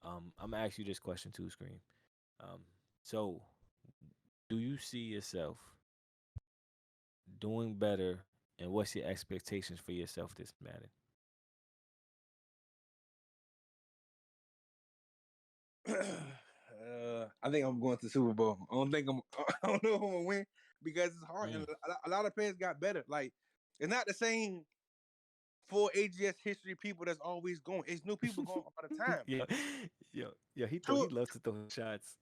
I'm gonna ask you this question too, Scream. So do you see yourself doing better, and what's your expectations for yourself this Madden? I think I'm going to Super Bowl. I don't think I'm. I don't know if I'm gonna win because it's hard, and Mm. a lot of players got better. Like it's not the same full AGS history people that's always going. It's new people going all the time. yo, yo, he True. loves to throw shots.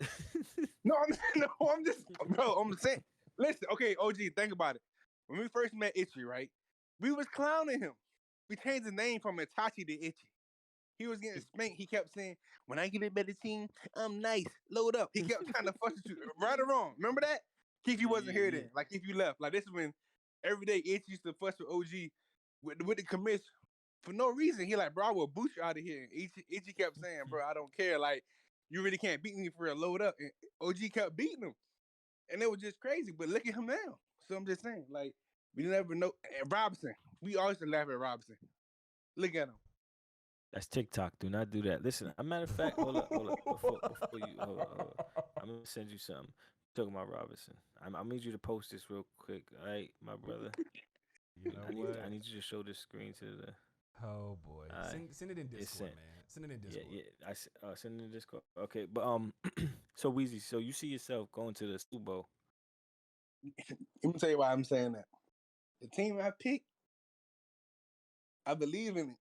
No, I'm just, bro. I'm saying, listen, okay, OG, think about it. When we first met Itchy, right? We was clowning him. We changed the name from Itachi to Itchy. He was getting spanked. He kept saying, "When I get a better team, I'm nice. Load up." He kept trying to fuss with you, right or wrong. Remember that? Keith, you wasn't here then. Like if you left, like this is when every day Itchy used to fuss with OG with the commission for no reason. He like, bro, I will boot you out of here. And Itchy kept saying, bro, I don't care. Like you really can't beat me for a load up. And OG kept beating him. And it was just crazy. But look at him now. So I'm just saying, like, We never know. And Robinson, we always laugh at Robinson. Look at him. That's TikTok. Do not do that. Listen, a matter of fact, hold up. Before you hold up. I'm gonna send you something. Talking about Robinson. I need you to post this real quick. All right, my brother. You know what? I need you to show this screen to the. Oh boy, All right, send it in it's Discord, sent. man. Send it in Yeah, Discord. yeah. Send it in Discord. Okay, but so Weezy, so you see yourself going to the Super Bowl? Let me tell you why I'm saying that. The team I picked, I believe in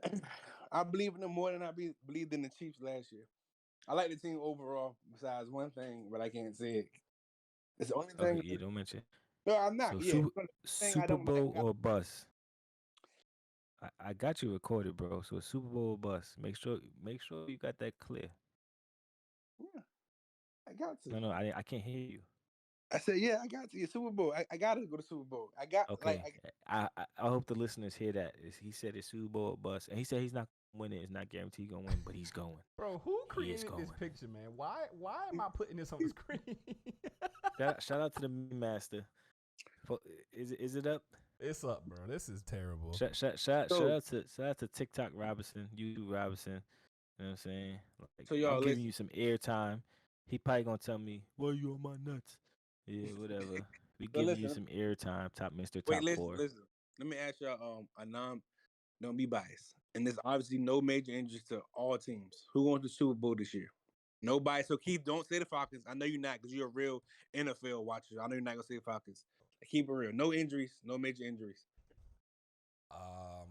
it. I believe in them more than I believed in the Chiefs last year. I like the team overall, besides one thing, but I can't say it. It's the only Okay, thing. yeah, don't mention. No, I'm not. So Yeah, thing I Super don't like. Bowl or bust? I got you recorded, bro. So Super Bowl or bust. Make sure you got that clear. Yeah, I got to. No, I can't hear you. I said, yeah, I got to get Super Bowl. I got to go to Super Bowl. I got Okay, I hope the listeners hear that. He said it's Super Bowl or bust, and he said he's not gonna win it. It's not guaranteed he's gonna win, but he's going. Bro, who He is created this going. picture, man? Why am I putting this on the screen? Shout out to the meme master. Is it up? It's up, bro. This is terrible. Shout out to TikTok Robinson, YouTube Robinson. You know what I'm saying? Like, So y'all I'm giving listen. you some airtime. He probably gonna tell me, "Why you on my nuts?" Yeah, whatever. We So giving you listen. some airtime, top Mister Wait, Top listen, 4. listen. Let me ask y'all a non. Don't be biased. And there's obviously no major injuries to all teams. Who won the Super Bowl this year? Nobody. So Keith, don't say the Falcons. I know you're not because you're a real NFL watcher. I know you're not gonna say the Falcons. Keep it real. No injuries. No major injuries. Um,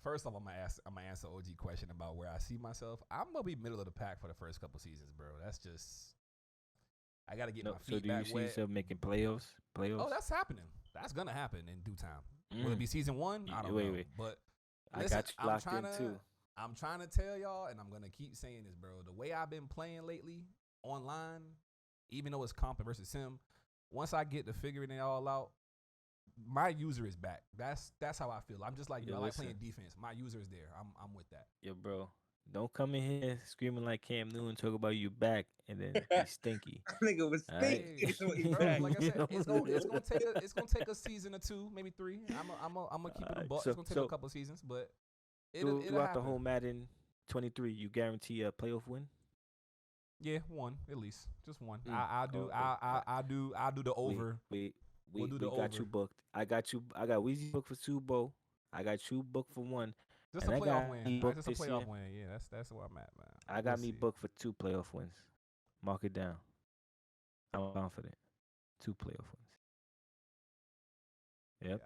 First off, I'm gonna answer OG question about where I see myself. I'm gonna be middle of the pack for the first couple seasons, bro. That's just I gotta get my So feet do you back see wet. yourself making playoffs? Oh, that's happening. That's gonna happen in due time. Will it Mm. be season one? I don't Wait, know. wait. But I listen, got you locked in too. I'm trying to tell y'all, and I'm gonna keep saying this, bro. The way I've been playing lately online, even though it's comp versus sim, once I get to figuring it all out, my user is back. That's how I feel. I'm just like, Yo, I like listen. playing defense. My user is there. I'm with that. Yo, bro, don't come in here screaming like Cam Newton, talk about you back, and then be stinky. Nigga was All right? stinky. So he's Bro, back. like I said, You it's know? gonna take a season or two, maybe 3. I'm gonna keep it a Alright, buck. so- It's gonna take so a couple seasons, but it'll Throughout happen. the whole Madden 23, you guarantee a playoff win. Yeah, one at least, just one. Mm, I do. okay. I do the over. We do the got you over. booked. I got Weezy booked for Super Bowl. I got you booked for 1. Just And a I playoff got win. me booked Just a this playoff year. win. Yeah, that's where I'm at, man. I got We'll me see. booked for 2 playoff wins. Mark it down. I'm confident. 2 playoff wins. Yep.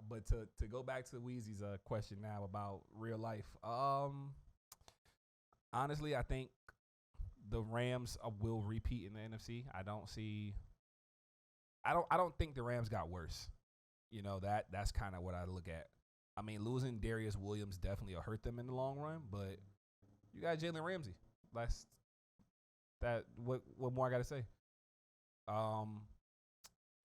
But to go back to Weezy's question now about real life. Honestly, I think the Rams will repeat in the NFC. I don't think the Rams got worse. You know, that's kind of what I look at. I mean, losing Darius Williams definitely will hurt them in the long run, but you got Jalen Ramsey. What more I got to say?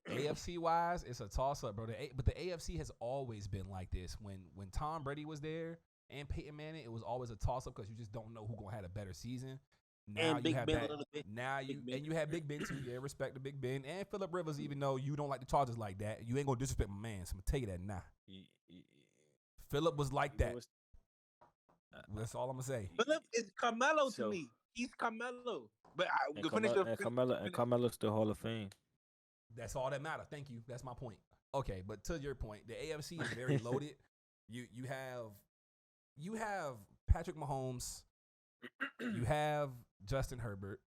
AFC wise, it's a toss up, bro. But the AFC has always been like this. When Tom Brady was there and Peyton Manning, it was always a toss up because you just don't know who gonna have a better season. Now And you Big have Ben a that. little bit. Now you Big Ben. and you have Big Ben too. Yeah, respect to Big Ben and Phillip Rivers. Even though you don't like the Chargers like that, you ain't gonna disrespect my man. So I'm gonna tell you that now. Phillip was like that. That's all I'm gonna say. Philip is Carmelo So- to me. He's Carmelo. But And to finish Carmelo's the Hall of Fame. That's all that matters. Thank you. That's my point. Okay, but to your point, the AFC is very loaded. You have Patrick Mahomes, you have Justin Herbert,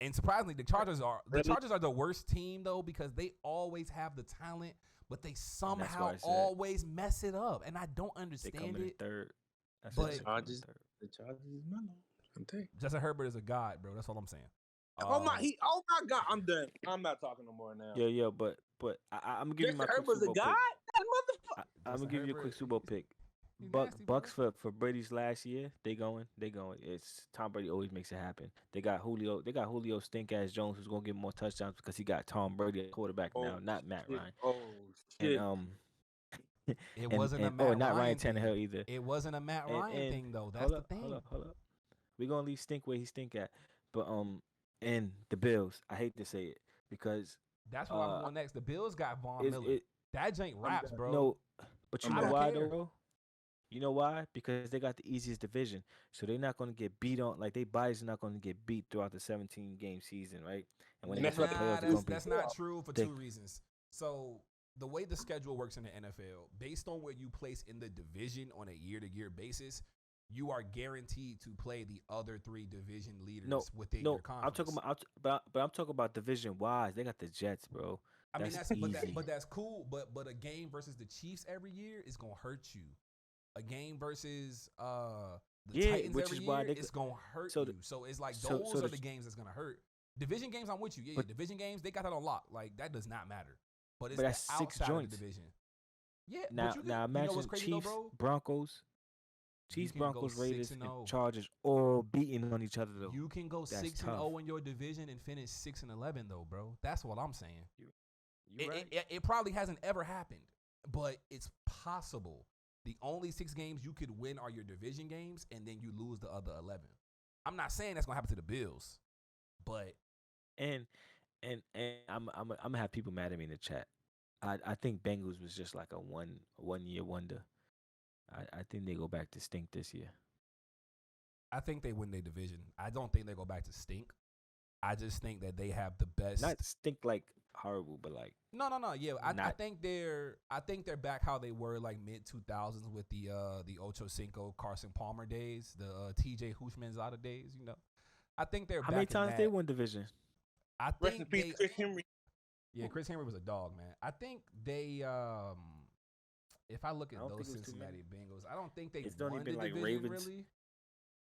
and surprisingly, the Chargers are the worst team though because they always have the talent, but they somehow I said always mess it up, and I don't They understand come in it. third. But- The Chargers- The Chargers is mellow. I'm telling you. Justin Herbert is a god, bro. That's all I'm saying. Oh my God, I'm done. I'm not talking no more now. Yeah, but I'm gonna give you Justin my quick Herbert's Super a Bowl god? pick. That motherfucker. I'm Justin gonna give you a quick Herbert, Super Bowl pick. he nasty, bro. Bucks for Brady's last year. They going. It's Tom Brady always makes it happen. They got Julio stink ass Jones who's gonna get more touchdowns because he got Tom Brady at quarterback now, not Matt Ryan. Oh shit. And It wasn't a Matt or not Ryan thing. Tannehill either. It wasn't a Matt Ryan And thing though. That's the thing. Hold up. We're gonna leave stink where he stink at. But and the Bills, I hate to say it because That's where I'm Uh, going next. The Bills got Von is Miller. it That jank raps, bro. no? But you I'm know I back. don't why care. though, bro? You know why? Because they got the easiest division, so they're not going to get beat on. Like they bodies are not going to get beat throughout the 17-game season, right? And when they And get that's to the what they Nah, playoffs, they're do. going that's to be that's not true for thick. two reasons. So the way the schedule works in the NFL, based on where you place in the division on a year-to-year basis, you are guaranteed to play the other three division leaders No, within your no, I'm conference. talking about, but I'm talking about division wise. They got the Jets, bro. I mean, That's that's easy. but that's cool. But a game versus the Chiefs every year is gonna hurt you. A game versus the Yeah, Titans which every is why year, they it's gonna hurt so you. So it's like so those so are the the games that's gonna hurt. Division games, I'm with you. Yeah, but division games, they got that on lock. Like that does not matter. But it's but the that's six outside of the joints. division. Yeah, but Now you can. now You know what's imagine crazy though, Chiefs, bro? Broncos, You Chiefs, can go Broncos, six Raiders, and and zero. Chargers all beating on each other though. You can go That's 6-0 tough. in your division and finish 6-11 though, bro. That's what I'm saying. You right? It probably hasn't ever happened, but it's possible. The only 6 games you could win are your division games, and then you lose the other 11. I'm not saying that's gonna happen to the Bills, but And and I'm gonna have people mad at me in the chat. I think Bengals was just like a one year wonder. I think they go back to stink this year. I think they win their division. I don't think they go back to stink. I just think that they have the best. Not stink like horrible, but like No. Yeah, I not. think they're back how they were like mid 2000s with the Ocho Cinco Carson Palmer days, the T.J. Hushmanzada days. You know, I think they're How many back in times that. they won division? I Rest in think peace, they. Chris Henry. Yeah, Chris Henry was a dog, man. I think they. If I look I at don't those think it was too Cincinnati many. Bengals, I don't think they It's only won been the like division Ravens. really.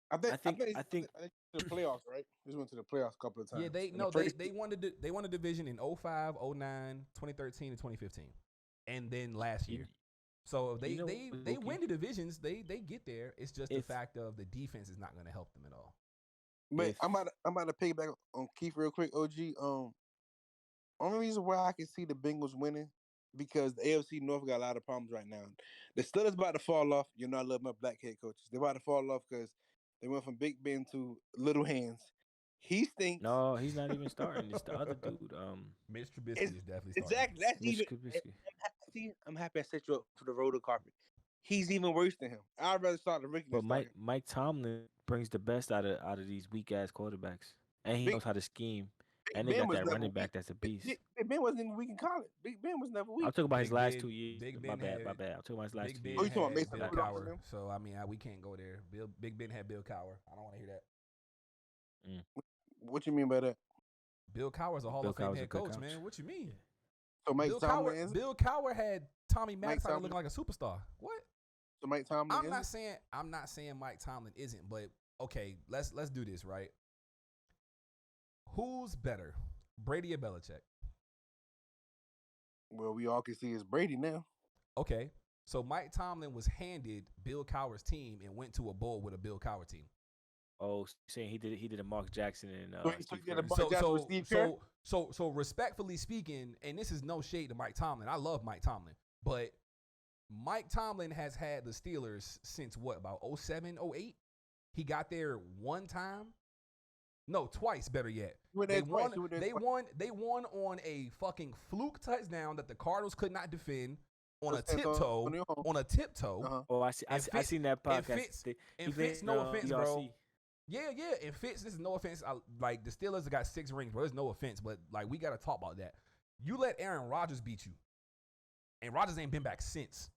I think I think to the playoffs, right? They just went to the playoffs a couple of times. Yeah, they And no, the first, they won they won the division in 05, 09, 2013, and 2015. And then last you, year. So you know they Loki, win the divisions. They get there. It's just the if fact of the defense is not going to help them at all. but if I'm about to piggyback on Keith real quick. OG. Only reason why I can see the Bengals winning because the AFC North got a lot of problems right now. The Steelers about to fall off. You know I love my black head coaches. They're about to fall off because they went from Big Ben to Little Hands. He stinks. no, he's not even starting. It's the other dude. Mitch Trubisky It's, is definitely starting. exactly. That's Mitch even. Trubisky. See, I'm happy I set you up for the roller carpet. He's even worse than him. I'd rather start the Ricky than But start him. Mike Tomlin brings the best out of these weak ass quarterbacks, and he Big, knows how to scheme. Big And they Ben got was that never running weak. back that's a beast. Big Ben wasn't even weak in college. Big Ben was never I'm weak. talking about his Big last Ben, 2 years. Big My Ben bad, my had bad. I'm talking about his last Big 2 Ben Oh, you years. talking about had Mason Bill Rudolph and Cowher. them? So I mean, we can't go there. Big Ben had Bill Cowher. I don't want to hear that. Mm. What you mean by that? Bill Cowher's a Hall Bill of Fame Cowher's a head good coach, coach. man. What you mean? So Mike Tomlin is. Bill Cowher had Tommy Mike Maddox Tomlin. looking like a superstar. What? So Mike Tomlin I'm is. not saying Mike Tomlin isn't, but okay, let's do this, right? Who's better, Brady or Belichick? Well, we all can see it's Brady now. Okay, so Mike Tomlin was handed Bill Cowher's team and went to a bowl with a Bill Cowher team. Oh, saying he did a Mark Jackson and So he Steve did a Kerr. Mark Jackson with Steve Kerr? So respectfully speaking, and this is no shade to Mike Tomlin. I love Mike Tomlin, but Mike Tomlin has had the Steelers since what, about 07, 08? He got there one time. No, twice, better yet. They won on a fucking fluke touchdown that the Cardinals could not defend on a tiptoe. Uh-huh. Oh, I And seen that and podcast. Fitz- He and played Fitz, no offense, bro. DRC. Yeah. And Fitz, this is no offense. Like the Steelers have got 6 rings, bro. There's no offense, but like we gotta talk about that. You let Aaron Rodgers beat you, and Rodgers ain't been back since.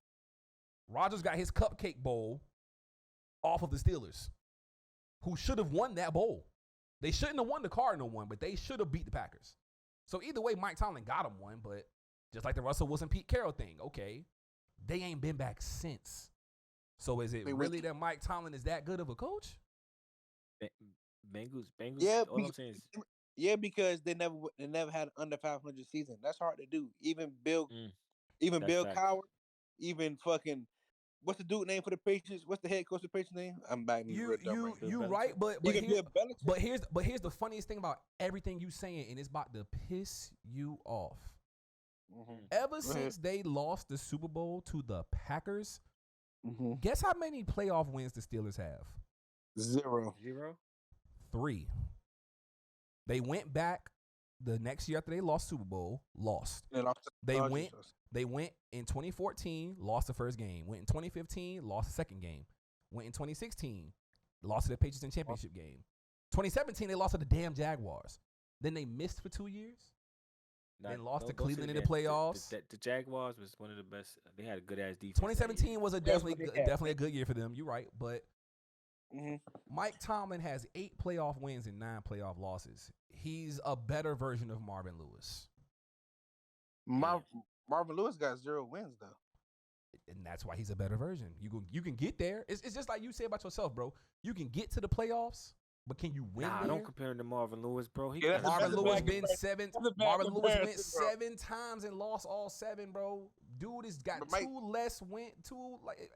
Rodgers got his cupcake bowl off of the Steelers, who should have won that bowl. They shouldn't have won the Cardinal one, but they should have beat the Packers. So either way, Mike Tomlin got him one, but just like the Russell Wilson, Pete Carroll thing, okay, they ain't been back since. So is it really that Mike Tomlin is that good of a coach? Bengals. Yeah, All I'm saying is because they never had an under 500 season. That's hard to do. Even that's Bill facts. Cowher, even fucking what's the dude name for the Patriots? What's the head coach of the Patriots name? I'm back. You Bill right, but Even Bill Belichick. here's the funniest thing about everything you saying, and it's about to piss you off. Mhm. Ever Go since they lost the Super Bowl to the Packers, Mhm. guess how many playoff wins the Steelers have? 0. 0. 3. They went back the next year after they lost Super Bowl, lost. They lost to the They Chargers. went in 2014, lost the first game. Went in 2015, lost the second game. Went in 2016, lost to the Patriots in championship game. 2017, they lost to the damn Jaguars. Then they missed for 2 years. Then lost to Cleveland in the playoffs. The Jaguars was one of the best. They had a good ass defense. 2017 was That's definitely what they had. definitely a good year for them. You're right, but Mm-hmm. Mike Tomlin has 8 playoff wins and 9 playoff losses. He's a better version of Marvin Lewis, Marvin Lewis got 0 wins though. and that's why he's a better version. You can get there. It's just like you say about yourself, bro. You can get to the playoffs, but can you win Nah, there? don't compare him to Marvin Lewis, bro. Yeah, that's a Marvin bad Lewis comparison. been seven. That's a bad Marvin Lewis went comparison, bro. 7 times and lost all 7, bro. Dude has got But Mike- 2 less win. 2 like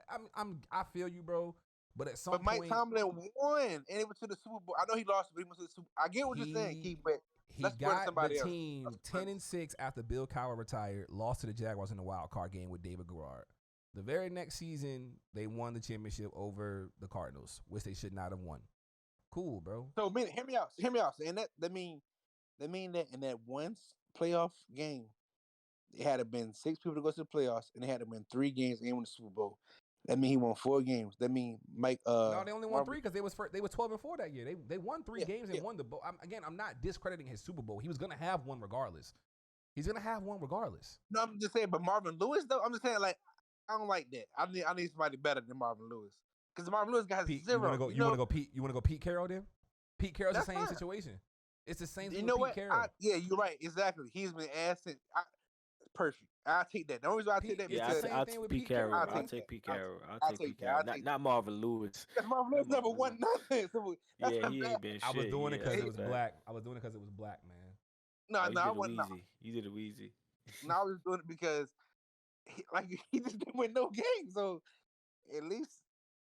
I feel you, bro. But at some But Mike point, Tomlin won, and he went to the Super Bowl. I know he lost, but he went to the Super. I get what you're saying, Keith, but he let's put it got somebody the else. team Let's put it- 10-6 after Bill Cowher retired. Lost to the Jaguars in the wild card game with David Garrard. The very next season, they won the championship over the Cardinals, which they should not have won. Cool, bro. So hear me out. Hear me out. And that mean that in that one playoff game, it had to been 6 people to go to the playoffs, and it had to been 3 games and win the Super Bowl. That mean he won 4 games. That mean Mike. No, they only won Marvin- 3 because they were 12-4 that year. They won 3 Yeah, games and yeah. won the bowl. I'm not discrediting his Super Bowl. He was gonna have one regardless. He's gonna have one regardless. No, I'm just saying. But Marvin Lewis, though, I'm just saying, like, I don't like that. I need somebody better than Marvin Lewis, because Marvin Lewis got Pete, 0. you wanna go? You wanna go? Pete Carroll then? Pete Carroll's the That's same fine. situation. It's the same thing You know with what? Pete Carroll. Yeah, you're right. Exactly. He's been asked. Perfect. I'll take that. The only reason I take that It's Yeah, the because same I'll thing take with Pete Pete Carroll. Carroll, I'll bro. take Pete Carroll. I'll I'll take take Pete that. Carroll. I'll take Not Marvin Lewis. Marvin Lewis never Marvin won nothing. So that's Yeah, a he bad- ain't been shit. I was doing it because it was bad. black. I was doing it because it was black, man. No, Oh, you no, I did a wasn't. Wheezy. You did a Wheezy. No, I was doing it because he just didn't win no game. So at least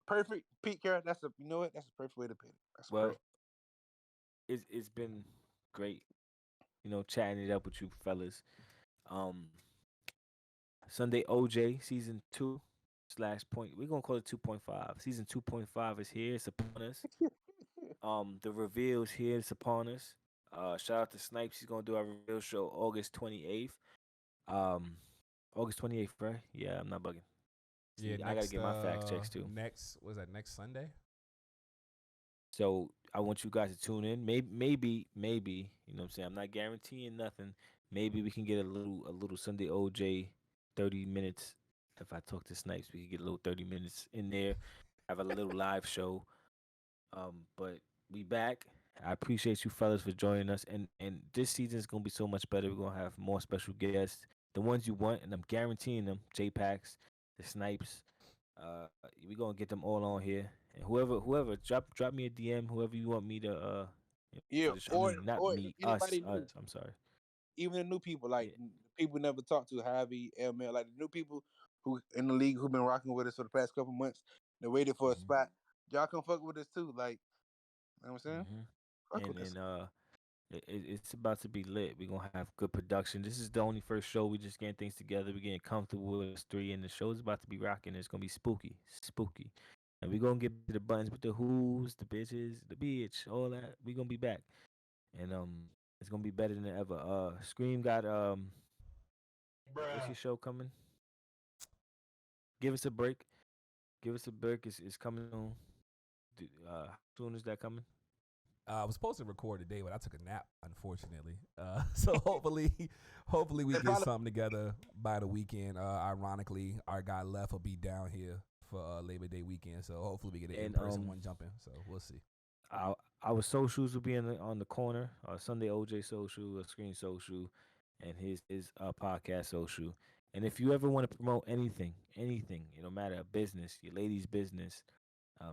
perfect Pete Carroll. That's a that's a perfect way to put it. That's Well, perfect. it's been great, chatting it up with you fellas. Sunday OJ season 2/point. We're gonna call it 2.5. Season 2.5 is here. It's upon us. The reveal is here. It's upon us. Shout out to Snipes. He's gonna do our reveal show August 28th. August 28th, right? Yeah, I'm not bugging. See, I gotta get my facts checks too. Next next Sunday? So I want you guys to tune in. Maybe, you know what I'm saying? I'm not guaranteeing nothing. Maybe we can get a little Sunday OJ 30 minutes. If I talk to Snipes, we can get a little 30 minutes in there. Have a little live show. But we back. I appreciate you fellas for joining us. And this season is gonna be so much better. We're gonna have more special guests. The ones you want, and I'm guaranteeing them, J-Packs, the Snipes. We're gonna get them all on here. And whoever, drop me a DM, whoever you want me to Yeah, for the show. I mean, not or me, anybody new. us. I'm sorry. Even the new people, like Yeah. people never talked to, Javi, ML, like the new people who in the league who've been rocking with us for the past couple months. They waited for a Mhm. spot. Y'all come fuck with us too. Like, you know what I'm saying? Mhm. Fuck with us. And it's about to be lit. We're gonna have good production. This is the only first show. We just getting things together. We're getting comfortable with us 3, and the show's about to be rocking. It's gonna be spooky. And we're gonna get to the buttons with the who's, the bitches, the bitch, all that. We're gonna be back. And it's gonna be better than ever. Scream got what's your show coming? Give us a break. It's coming on. How soon is that coming? I was supposed to record today, but I took a nap, unfortunately. So hopefully we They get probably- something together by the weekend. Ironically, our guy Left will be down here for Labor Day weekend, so hopefully we get an And, in-person one jumping. So we'll see. Our socials will be on the corner. Sunday OJ social, Screen social, and his podcast social. And if you ever want to promote anything, no matter a business, your lady's business,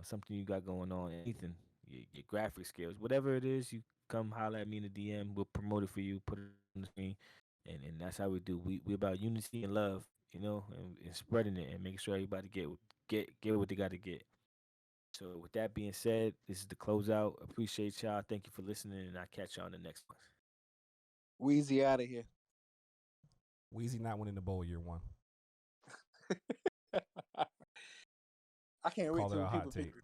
something you got going on, anything, your graphic skills, whatever it is, you come holler at me in the DM. We'll promote it for you, put it on the screen, and that's how we do. We about unity and love, and spreading it and making sure everybody get what they got to get. So with that being said, this is the closeout. Appreciate y'all. Thank you for listening, and I'll catch y'all on the next one. Wheezy out of here. Weezy not winning the bowl year 1. I can't wait Call it till a hot people pick take.